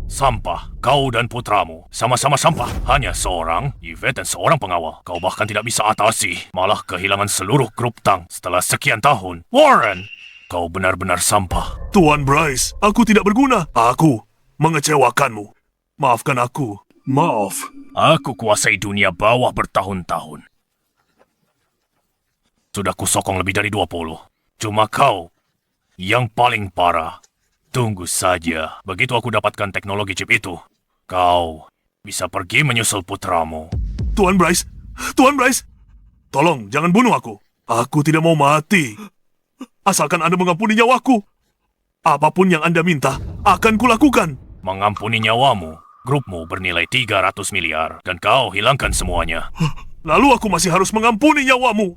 Sampah, kau dan putramu. Sama-sama sampah. Hanya seorang, Yvette dan seorang pengawal. Kau bahkan tidak bisa atasi. Malah kehilangan seluruh grup Tang setelah sekian tahun. Warren, kau benar-benar sampah. Tuan Bryce, aku tidak berguna. Aku mengecewakanmu. Maafkan aku. Maaf. Aku kuasai dunia bawah bertahun-tahun. Sudah kusokong lebih dari 20. Cuma kau yang paling parah. Tunggu saja, begitu aku dapatkan teknologi chip itu, kau bisa pergi menyusul putramu. Tuan Bryce, Tuan Bryce, tolong jangan bunuh aku. Aku tidak mau mati. Asalkan Anda mengampuni nyawaku. Apapun yang Anda minta, akan kulakukan. Mengampuni nyawamu, grupmu bernilai 300 miliar, dan kau hilangkan semuanya. Lalu aku masih harus mengampuni nyawamu.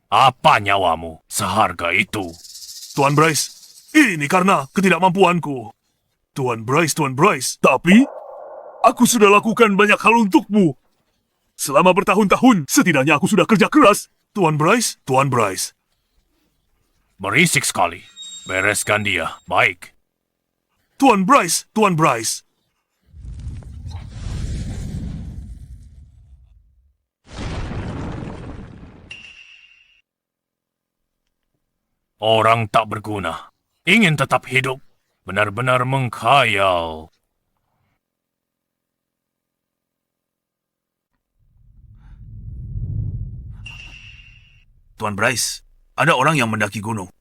Apa nyawamu seharga itu? Tuan Bryce, ini karena ketidakmampuanku. Tuan Bryce, tapi aku sudah lakukan banyak hal untukmu. Selama bertahun-tahun, setidaknya aku sudah kerja keras. Tuan Bryce. Berisik sekali. Bereskan dia, baik. Tuan Bryce. Orang tak berguna. Ingin tetap hidup, benar-benar mengkhayal. Tuan Bryce, ada orang yang mendaki gunung.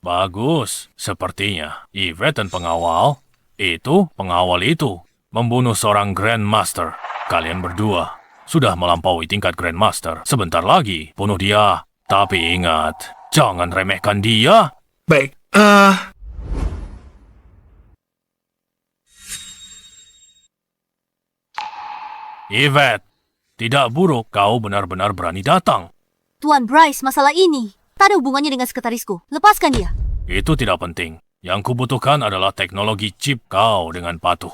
Bagus, sepertinya Yvette dan pengawal itu membunuh seorang Grandmaster. Kalian berdua sudah melampaui tingkat Grandmaster. Sebentar lagi bunuh dia. Tapi ingat, jangan remehkan dia. Baik, Yvette, tidak buruk kau benar-benar berani datang. Tuan Bryce, masalah ini tak ada hubungannya dengan sekretarisku. Lepaskan dia. Itu tidak penting. Yang kubutuhkan adalah teknologi chip kau dengan patuh.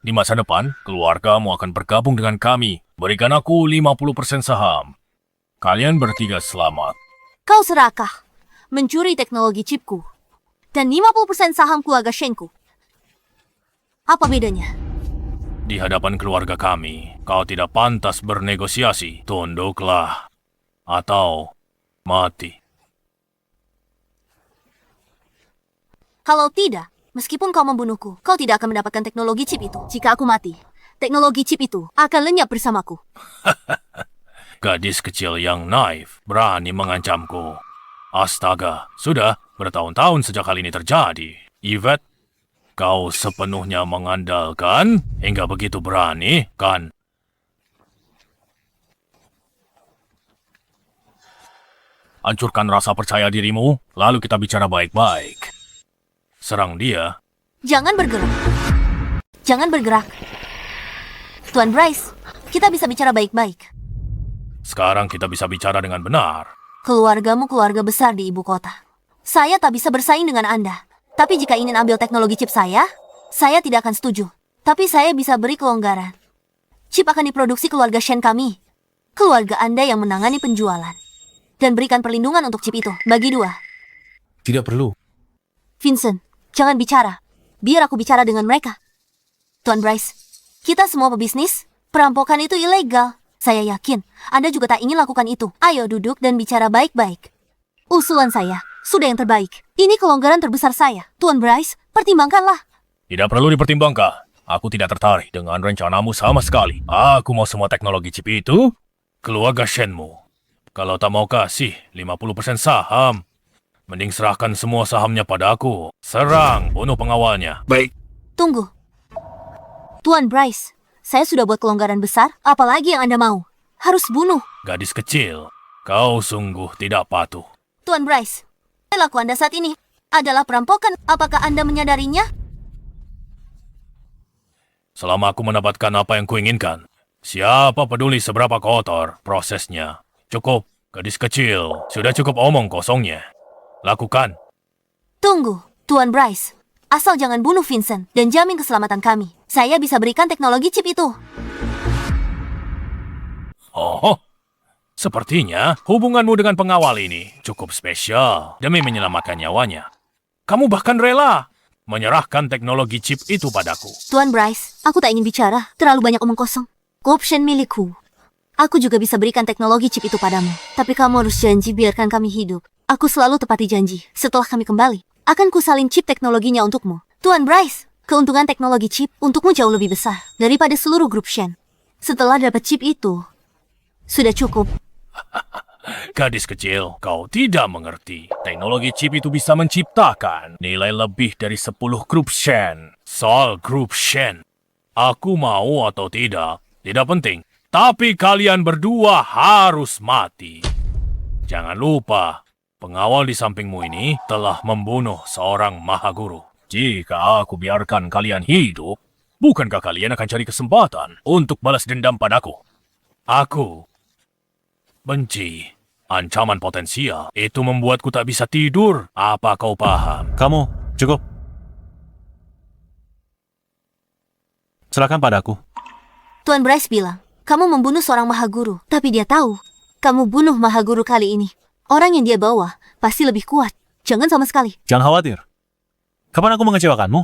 Di masa depan, keluargamu akan bergabung dengan kami. Berikan aku 50% saham. Kalian bertiga selamat. Kau serakah, mencuri teknologi chipku, dan 50% saham keluarga Shenku. Apa bedanya? Di hadapan keluarga kami, kau tidak pantas bernegosiasi. Tunduklah. Atau mati. Kalau tidak, meskipun kau membunuhku, kau tidak akan mendapatkan teknologi chip itu. Jika aku mati, teknologi chip itu akan lenyap bersamaku. gadis kecil yang naif berani mengancamku. Astaga, sudah bertahun-tahun sejak hal ini terjadi. Yvette, kau sepenuhnya mengandalkan hingga begitu berani, kan? Hancurkan rasa percaya dirimu, lalu kita bicara baik-baik. Serang dia. Jangan bergerak. Jangan bergerak. Tuan Bryce, kita bisa bicara baik-baik. Sekarang kita bisa bicara dengan benar. Keluargamu keluarga besar di ibu kota. Saya tak bisa bersaing dengan Anda. Tapi jika ingin ambil teknologi chip saya tidak akan setuju. Tapi saya bisa beri kelonggaran. Chip akan diproduksi keluarga Shen kami. Keluarga Anda yang menangani penjualan. Dan berikan perlindungan untuk chip itu, bagi 2. Tidak perlu. Vincent, jangan bicara. Biar aku bicara dengan mereka. Tuan Bryce, kita semua pebisnis. Perampokan itu ilegal. Saya yakin Anda juga tak ingin lakukan itu. Ayo duduk dan bicara baik-baik. Usulan saya sudah yang terbaik. Ini kelonggaran terbesar saya. Tuan Bryce, pertimbangkanlah. Tidak perlu dipertimbangkan. Aku tidak tertarik dengan rencanamu sama sekali. Aku mau semua teknologi chip itu keluarga Shenmu. Kalau tak mau kasih 50% saham, mending serahkan semua sahamnya pada aku. Serang, bunuh pengawalnya. Baik, Tunggu. Tuan Bryce, saya sudah buat kelonggaran besar. Apalagi yang Anda mau? Harus bunuh. Gadis kecil, kau sungguh tidak patuh. Tuan Bryce, perilaku Anda saat ini adalah perampokan. Apakah Anda menyadarinya? Selama aku mendapatkan apa yang kuinginkan, siapa peduli seberapa kotor prosesnya. Cukup, gadis kecil. Sudah cukup omong kosongnya. Lakukan. Tunggu, Tuan Bryce. Asal jangan bunuh Vincent dan jamin keselamatan kami. Saya bisa berikan teknologi chip itu. Oh, sepertinya hubunganmu dengan pengawal ini cukup spesial demi menyelamatkan nyawanya. Kamu bahkan rela menyerahkan teknologi chip itu padaku. Tuan Bryce, aku tak ingin bicara. Terlalu banyak omong kosong. Option milikku. Aku juga bisa berikan teknologi chip itu padamu. Tapi kamu harus janji biarkan kami hidup. Aku selalu tepati janji. Setelah kami kembali, akan kusalin chip teknologinya untukmu. Tuan Bryce, keuntungan teknologi chip untukmu jauh lebih besar daripada seluruh grup Shen. Setelah dapat chip itu, sudah cukup. Gadis kecil, kau tidak mengerti. Teknologi chip itu bisa menciptakan nilai lebih dari 10 grup Shen. Soal grup Shen, aku mau atau tidak penting. Tapi kalian berdua harus mati. Jangan lupa, pengawal di sampingmu ini telah membunuh seorang Mahaguru. Jika aku biarkan kalian hidup, bukankah kalian akan cari kesempatan untuk balas dendam padaku? Aku benci ancaman potensial. Itu membuatku tak bisa tidur. Apa kau paham? Kamu, cukup. Serahkan padaku. Tuan Bryce bilang, kamu membunuh seorang Mahaguru. Tapi dia tahu, kamu bunuh Mahaguru kali ini. Orang yang dia bawa pasti lebih kuat. Jangan sama sekali. Jangan khawatir. Kapan aku mengecewakanmu?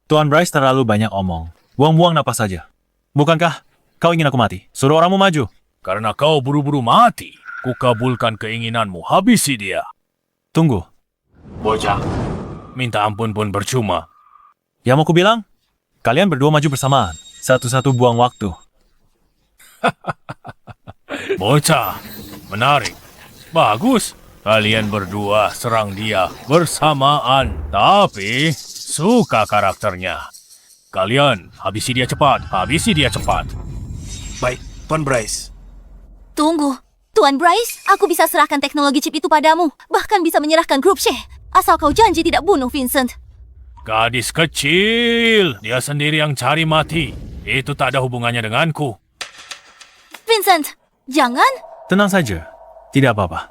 Tuan Bryce terlalu banyak omong. Buang-buang napas saja. Bukankah kau ingin aku mati? Suruh orangmu maju. Karena kau buru-buru mati, kukabulkan keinginanmu. Habisi dia. Tunggu. Bocah, minta ampun pun percuma. Yang mau kubilang? Kalian berdua maju bersamaan. Satu-satu buang waktu. Bocah, menarik. Bagus. Kalian berdua serang dia bersamaan. Tapi, suka karakternya. Kalian, habisi dia cepat. Habisi dia cepat. baik, Tuan Bryce. Tunggu. Tuan Bryce, aku bisa serahkan teknologi chip itu padamu. Bahkan bisa menyerahkan grup She. Asal kau janji tidak bunuh Vincent. Gadis kecil, dia sendiri yang cari mati. Itu tak ada hubungannya denganku. Vincent, jangan. Tenang saja. Tidak apa-apa.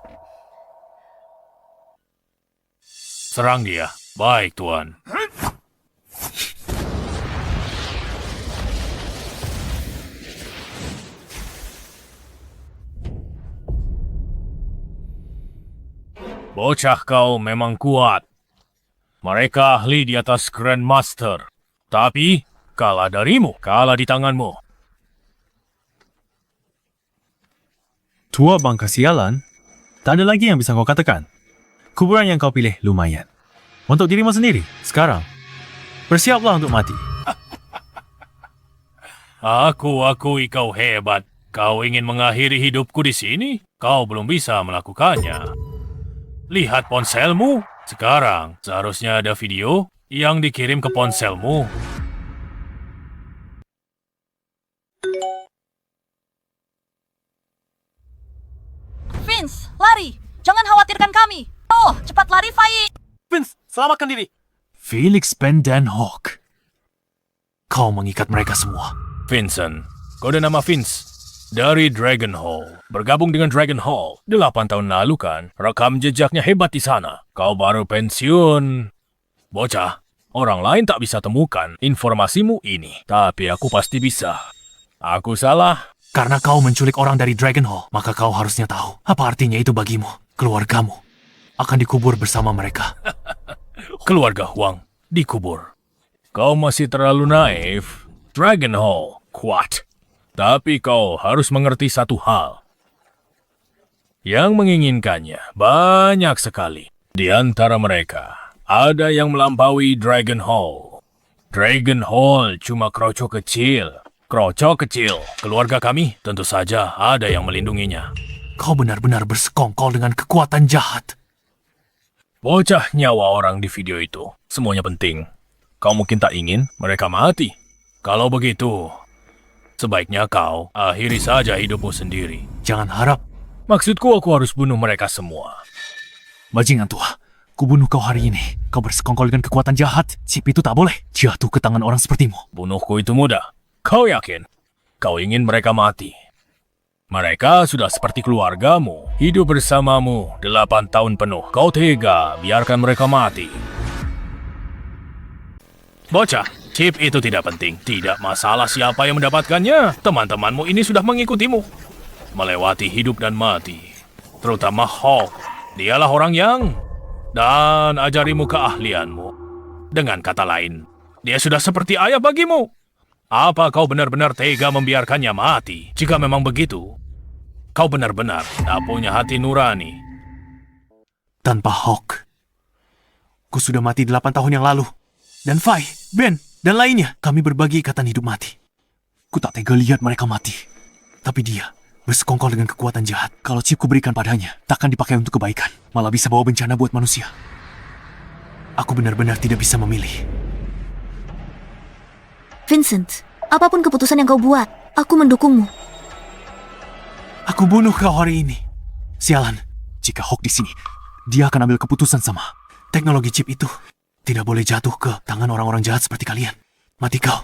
Serang dia. Baik, Tuan. Bocah kau memang kuat. Mereka ahli di atas Grandmaster. Tapi, kalah darimu, kalah di tanganmu. Tua bangka sialan, tak ada lagi yang bisa kau katakan. Kuburan yang kau pilih lumayan. Untuk dirimu sendiri, sekarang, bersiaplah untuk mati. Aku akui kau hebat. Kau ingin mengakhiri hidupku di sini? Kau belum bisa melakukannya. Lihat ponselmu. Sekarang, seharusnya ada video yang dikirim ke ponselmu. Vince, lari! Jangan khawatirkan kami! Oh, cepat lari, Fai! Vince, selamatkan diri. Felix Ben Dan Hawk. Kau mengikat mereka semua. Vincent, kode nama Vince. Dari Dragon Hall. Bergabung dengan Dragon Hall 8 tahun lalu kan? Rekam jejaknya hebat di sana. Kau baru pensiun. Bocah, orang lain tak bisa temukan informasimu ini. Tapi aku pasti bisa. Aku salah. Karena kau menculik orang dari Dragon Hall, maka kau harusnya tahu apa artinya itu bagimu. Keluargamu akan dikubur bersama mereka. Keluarga Huang dikubur. Kau masih terlalu naif. Dragon Hall kuat. Tapi kau harus mengerti satu hal. Yang menginginkannya banyak sekali. Di antara mereka, ada yang melampaui Dragon Hall. Dragon Hall cuma krocok kecil. Krocok kecil. Keluarga kami tentu saja ada yang melindunginya. Kau benar-benar bersekongkol dengan kekuatan jahat. Bocah nyawa orang di video itu. Semuanya penting. Kau mungkin tak ingin mereka mati. Kalau begitu, sebaiknya kau akhiri saja hidupmu sendiri. Jangan harap. Maksudku aku harus bunuh mereka semua. Bajingan tua, kubunuh kau hari ini. Kau bersekongkol dengan kekuatan jahat. Chip itu tak boleh jatuh ke tangan orang sepertimu. Bunuhku itu mudah. Kau yakin? Kau ingin mereka mati. Mereka sudah seperti keluargamu. Hidup bersamamu 8 tahun penuh. Kau tega biarkan mereka mati. Bocah, chip itu tidak penting. Tidak masalah siapa yang mendapatkannya. Teman-temanmu ini sudah mengikutimu. Melewati hidup dan mati. Terutama Hawk. Dialah orang yang... Dan ajarimu keahlianmu. Dengan kata lain, dia sudah seperti ayah bagimu. Apa kau benar-benar tega membiarkannya mati? Jika memang begitu, kau benar-benar tak punya hati nurani. Tanpa Hawk, ku sudah mati 8 tahun yang lalu. Dan Fai, Ben, dan lainnya, kami berbagi ikatan hidup mati. Ku tak tega lihat mereka mati. Tapi dia bersekongkol dengan kekuatan jahat. Kalau chip ku berikan padanya, takkan dipakai untuk kebaikan. Malah bisa bawa bencana buat manusia. Aku benar-benar tidak bisa memilih. Vincent, apapun keputusan yang kau buat, aku mendukungmu. Aku bunuh kau hari ini. Sialan, jika Hawk di sini, dia akan ambil keputusan sama. Teknologi chip itu tidak boleh jatuh ke tangan orang-orang jahat seperti kalian. Mati kau.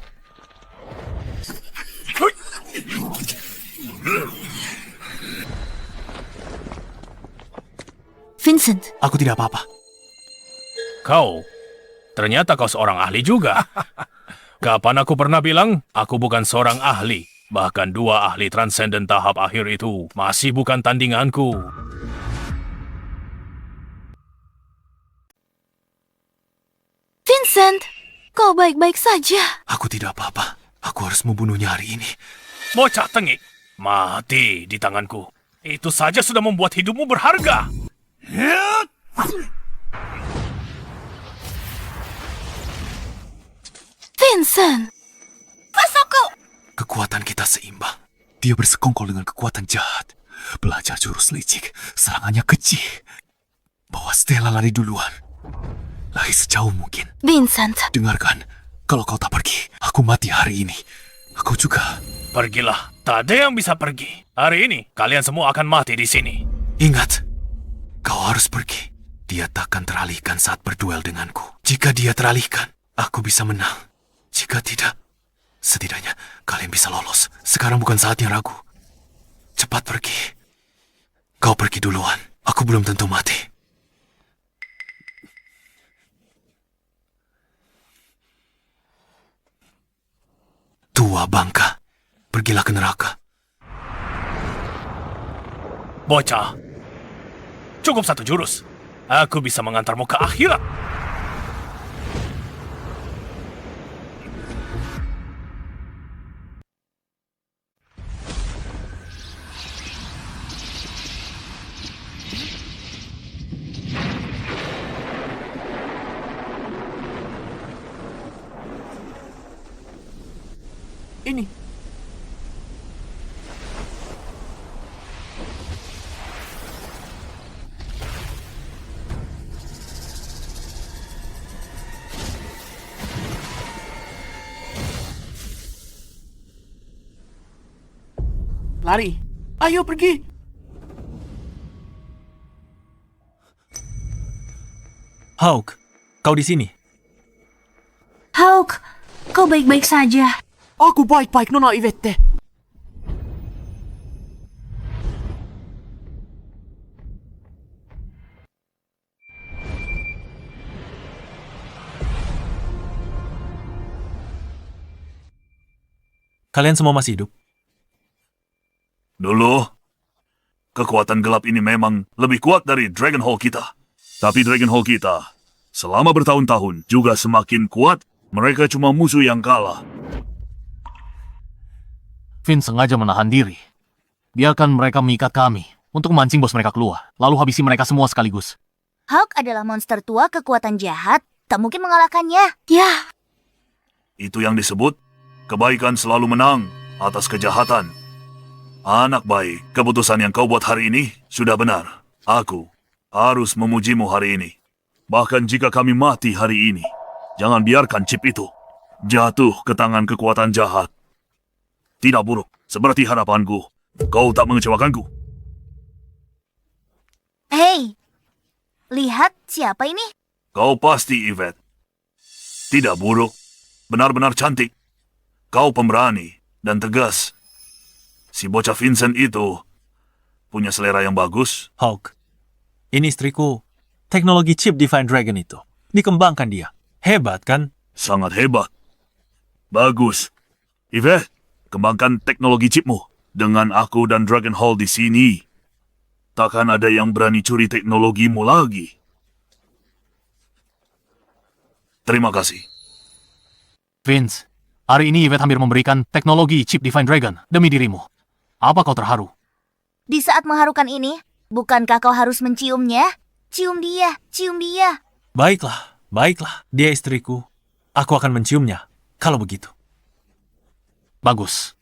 Vincent, Aku tidak apa-apa. Ternyata kau seorang ahli juga. Kapan aku pernah bilang, aku bukan seorang ahli. Bahkan 2 ahli transenden tahap akhir itu masih bukan tandinganku. Vincent, kau baik-baik saja. Aku tidak apa-apa. Aku harus membunuhnya hari ini. Bocah tengik, mati di tanganku. Itu saja sudah membuat hidupmu berharga. Vincent! Kekuatan kita seimbang. Dia bersekongkol dengan kekuatan jahat. Belajar jurus licik. Serangannya kecil. Bawa Stella lari duluan. Lari sejauh mungkin. Vincent, Dengarkan. Kalau kau tak pergi, aku mati hari ini. Aku juga. Pergilah, tak ada yang bisa pergi. Hari ini, kalian semua akan mati di sini. Ingat, kau harus pergi. Dia takkan teralihkan saat berduel denganku. Jika dia teralihkan, aku bisa menang. Jika tidak, setidaknya kalian bisa lolos. Sekarang bukan saatnya ragu. Cepat pergi. Kau pergi duluan. Aku belum tentu mati. Tua bangka. Pergilah ke neraka. Bocah, cukup 1 jurus. Aku bisa mengantarmu ke akhirat. Lari. Ayo pergi. Hawk, kau di sini. Hawk, kau baik-baik saja. Aku baik-baik, Nona Ivette. Kalian semua masih hidup? Dulu, kekuatan gelap ini memang lebih kuat dari Dragon Hall kita. Tapi Dragon Hall kita, selama bertahun-tahun juga semakin kuat. Mereka cuma musuh yang kalah. Finn sengaja menahan diri. Biarkan mereka mengikat kami untuk memancing bos mereka keluar, lalu habisi mereka semua sekaligus. Hulk adalah monster tua kekuatan jahat. Tak mungkin mengalahkannya. Ya, Itu yang disebut kebaikan selalu menang atas kejahatan. Anak baik, keputusan yang kau buat hari ini sudah benar. Aku harus memujimu hari ini. Bahkan jika kami mati hari ini, jangan biarkan chip itu jatuh ke tangan kekuatan jahat. Tidak buruk, seperti harapanku. Kau tak mengecewakanku. Hei, lihat siapa ini? Kau pasti Yvette. Tidak buruk, benar-benar cantik. Kau pemberani dan tegas. Si bocah Vincent itu punya selera yang bagus. Hawk, ini istriku. Teknologi chip Divine Dragon itu dikembangkan dia. Hebat kan? Sangat hebat. Bagus. Yvette, kembangkan teknologi chipmu. Dengan aku dan Dragon Hall di sini, takkan ada yang berani curi teknologimu lagi. Terima kasih. Vince, hari ini Yvette hampir memberikan teknologi chip Divine Dragon demi dirimu. Apa kau terharu? Di saat mengharukan ini, bukankah kau harus menciumnya? Cium dia, cium dia. Baiklah, baiklah. Dia istriku. Aku akan menciumnya, kalau begitu. Bagus.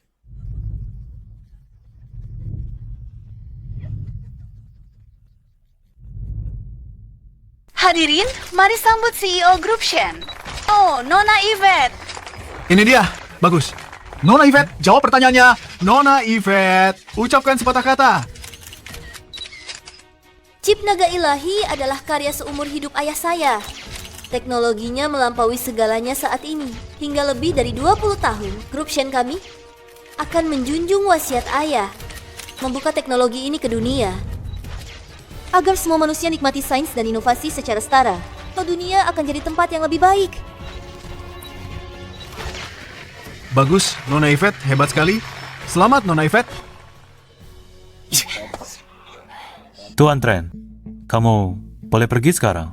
Hadirin, mari sambut CEO Grup Shen. Oh, Nona Yvette. Ini dia, bagus. Nona Yvette, jawab pertanyaannya. Nona Yvette, ucapkan sepatah kata. Chip naga ilahi adalah karya seumur hidup ayah saya. Teknologinya melampaui segalanya saat ini. Hingga lebih dari 20 tahun, Grup Shen kami akan menjunjung wasiat ayah. Membuka teknologi ini ke dunia. Agar semua manusia nikmati sains dan inovasi secara setara. Atau dunia akan jadi tempat yang lebih baik. Bagus, Nona Yvette, hebat sekali. Selamat, Nona Yvette. Tuan Tren, kamu boleh pergi sekarang.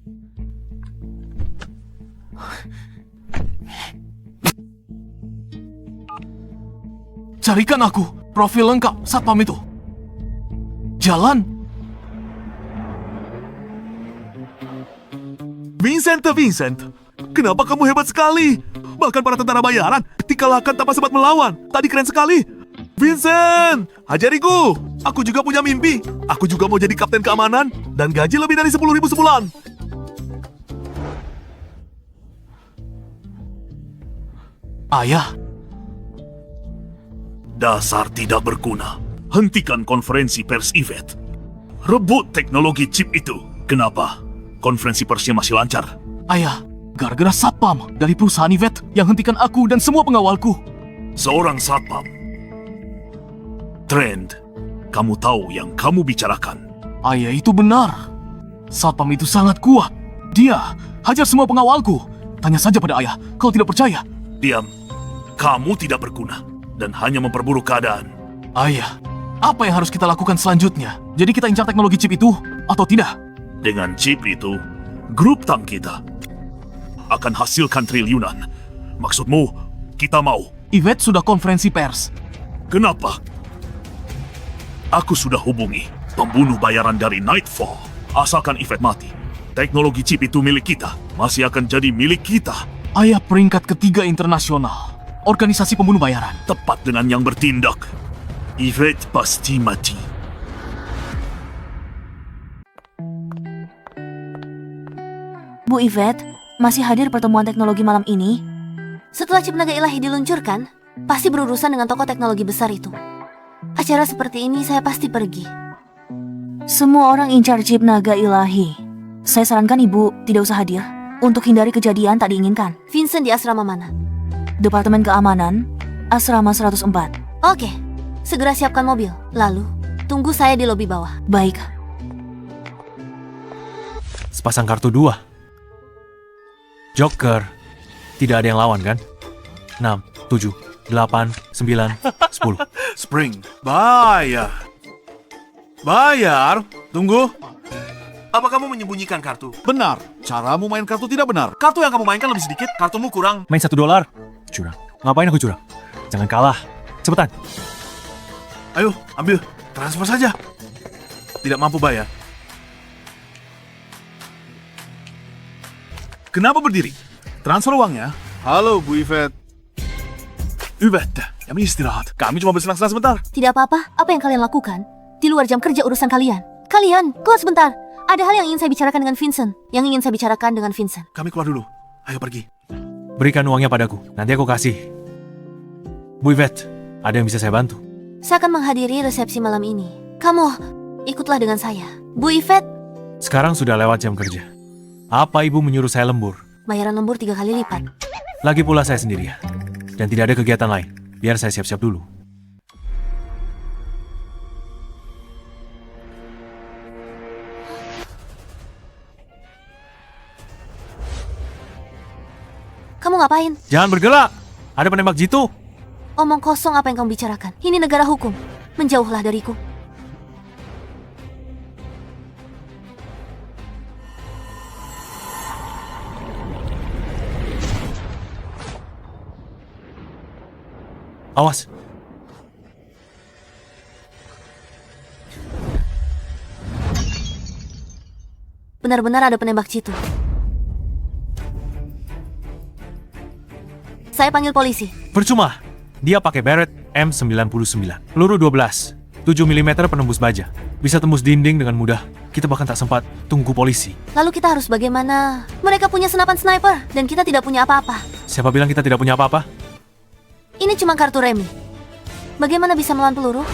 Carikan aku profil lengkap satpam itu. Jalan. Vincent, kenapa kamu hebat sekali? Bahkan para tentara bayaran dikalahkan tanpa sempat melawan. Tadi keren sekali. Vincent, ajariku. Aku juga punya mimpi. Aku juga mau jadi kapten keamanan dan gaji lebih dari 10.000 sebulan. Ayah. Dasar tidak berguna. Hentikan konferensi pers Yvette. Rebut teknologi chip itu. Kenapa? Konferensi persnya masih lancar. Ayah, gara-gara satpam dari perusahaan Yvette yang hentikan aku dan semua pengawalku. Seorang satpam. Trend, kamu tahu yang kamu bicarakan. Ayah, itu benar. Satpam itu sangat kuat. Dia hajar semua pengawalku. Tanya saja pada ayah, kalau tidak percaya. Diam. Kamu tidak berguna dan hanya memperburuk keadaan. Ayah, apa yang harus kita lakukan selanjutnya? Jadi kita incar teknologi chip itu atau tidak? Dengan chip itu, grup tank kita akan hasilkan triliunan. Maksudmu, kita mau? Yvette sudah konferensi pers. Kenapa? Aku sudah hubungi pembunuh bayaran dari Nightfall. Asalkan Yvette mati, teknologi chip itu milik kita. Masih akan jadi milik kita. Ayah peringkat ketiga internasional. Organisasi pembunuh bayaran. Tepat dengan yang bertindak. Yvette pasti mati. Bu Yvette, masih hadir pertemuan teknologi malam ini? Setelah chip naga ilahi diluncurkan, pasti berurusan dengan tokoh teknologi besar itu. Acara seperti ini saya pasti pergi. Semua orang incar chip naga ilahi. Saya sarankan ibu tidak usah hadir untuk hindari kejadian tak diinginkan. Vincent di asrama mana? Departemen Keamanan, asrama 104. Oke, segera siapkan mobil. Lalu, tunggu saya di lobi bawah. Baik. Sepasang kartu 2. Joker. Tidak ada yang lawan kan? 6, 7, 8, 9, 10. Spring, bayar. Bayar? Tunggu. Apa kamu menyembunyikan kartu? Benar, caramu main kartu tidak benar. Kartu yang kamu mainkan lebih sedikit, kartumu kurang. Main $1. Curang. Ngapain aku curang? Jangan kalah. Cepetan. Ayo, ambil. Transfer saja. Tidak mampu bayar. Kenapa berdiri? Transfer uangnya. Halo, Bu Yvette. Yvette, kami istirahat. Kami cuma bersenang-senang sebentar. Tidak apa-apa, apa yang kalian lakukan? Di luar jam kerja urusan kalian. Kalian, keluar sebentar. Ada hal yang ingin saya bicarakan dengan Vincent. Kami keluar dulu. Ayo pergi. Berikan uangnya padaku. Nanti aku kasih. Bu Yvette, ada yang bisa saya bantu? Saya akan menghadiri resepsi malam ini. Kamu, ikutlah dengan saya. Bu Yvette. Sekarang sudah lewat jam kerja. Apa ibu menyuruh saya lembur? Bayaran lembur 3 kali lipat. Lagi pula saya sendirian. Dan tidak ada kegiatan lain. Biar saya siap-siap dulu. Kamu ngapain? Jangan bergerak. Ada penembak jitu. Omong kosong apa yang kamu bicarakan. Ini negara hukum. Menjauhlah dariku. Awas. Benar-benar ada penembak jitu. Saya panggil polisi. Percuma. Dia pakai Barrett M99. Peluru 12. 7 mm penembus baja. Bisa tembus dinding dengan mudah. Kita bahkan tak sempat tunggu polisi. Lalu kita harus bagaimana? Mereka punya senapan sniper dan kita tidak punya apa-apa. Siapa bilang kita tidak punya apa-apa? Ini cuma kartu remi. Bagaimana bisa melawan peluru?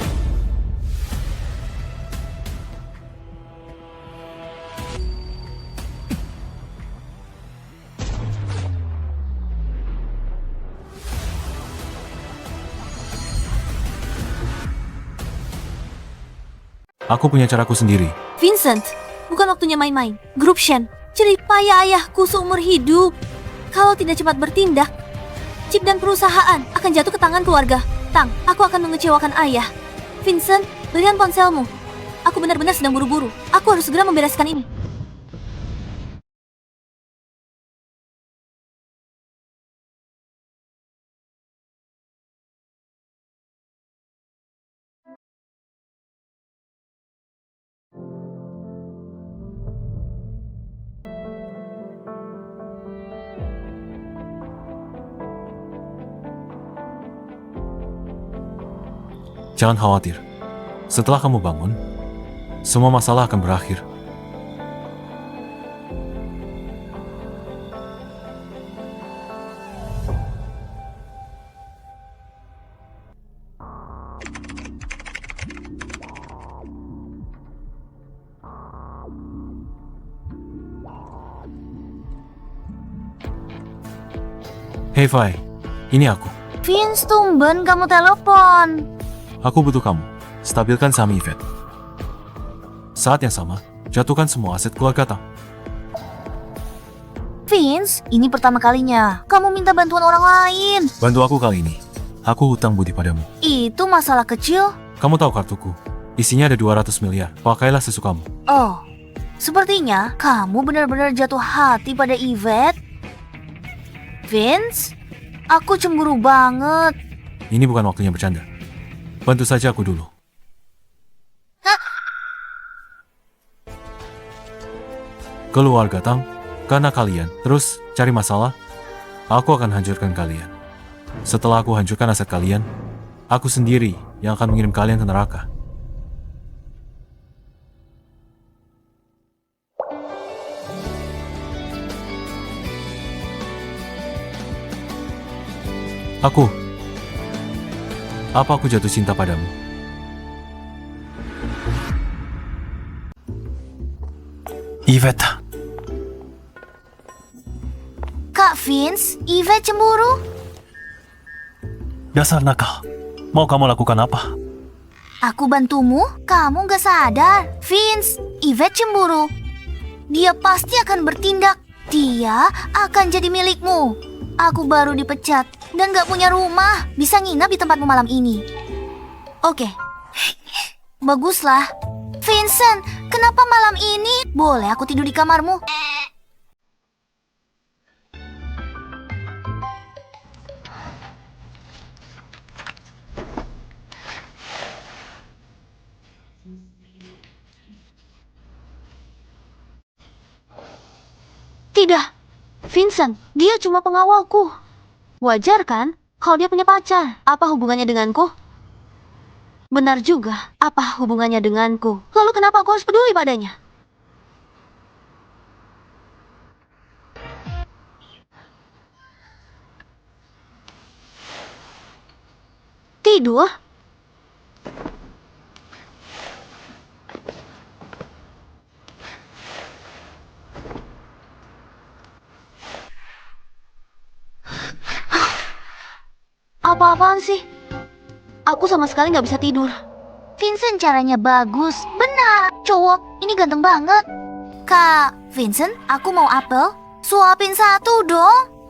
Aku punya caraku sendiri. Vincent, bukan waktunya main-main. Grup Shen, jerih payah ayahku seumur hidup. Kalau tidak cepat bertindak, chip dan perusahaan akan jatuh ke tangan keluarga. Tang, aku akan mengecewakan ayah. Vincent, berikan ponselmu. Aku benar-benar sedang buru-buru. Aku harus segera membereskan ini. Jangan khawatir. Setelah kamu bangun, semua masalah akan berakhir. Hey Vi, ini aku. Vince, tumben kamu telepon. Aku butuh kamu. Stabilkan saham Yvette. Saat yang sama, jatuhkan semua aset keluarga Tang. Vince, ini pertama kalinya kamu minta bantuan orang lain. Bantu aku kali ini. Aku hutang budi padamu. Itu masalah kecil. Kamu tahu kartuku. Isinya ada 200 miliar. Pakailah sesukamu. Oh, sepertinya kamu benar-benar jatuh hati pada Yvette. Vince, aku cemburu banget. Ini bukan waktunya bercanda. Bantu saja aku dulu. Keluarga Tang, karena kalian terus cari masalah, aku akan hancurkan kalian. Setelah aku hancurkan aset kalian, aku sendiri yang akan mengirim kalian ke neraka. Apa aku jatuh cinta padamu? Yvette, Kak Vince, Yvette cemburu? dasar nakal. Mau kamu lakukan apa? Aku bantumu, kamu gak sadar. Vince, Yvette cemburu. Dia pasti akan bertindak. Dia akan jadi milikmu. Aku baru dipecat dan gak punya rumah. Bisa nginap di tempatmu malam ini. Oke. Baguslah. Vincent, kenapa malam ini? Boleh aku tidur di kamarmu? Tidak. Vincent, dia cuma pengawalku. Wajar kan kalau dia punya pacar? Apa hubungannya denganku? Benar juga, apa hubungannya denganku? Lalu kenapa aku harus peduli padanya? Tidur? Apa-apaan sih? Aku sama sekali nggak bisa tidur. Vincent caranya bagus. Benar, cowok. Ini ganteng banget. Kak Vincent, aku mau apel. Suapin satu dong.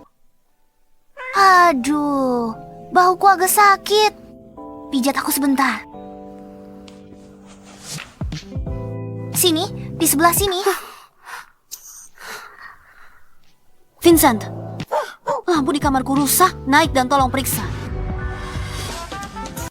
Aduh, bahuku agak sakit. Pijat aku sebentar. Sini, di sebelah sini. Vincent, lampu di kamarku rusak. Naik dan tolong periksa.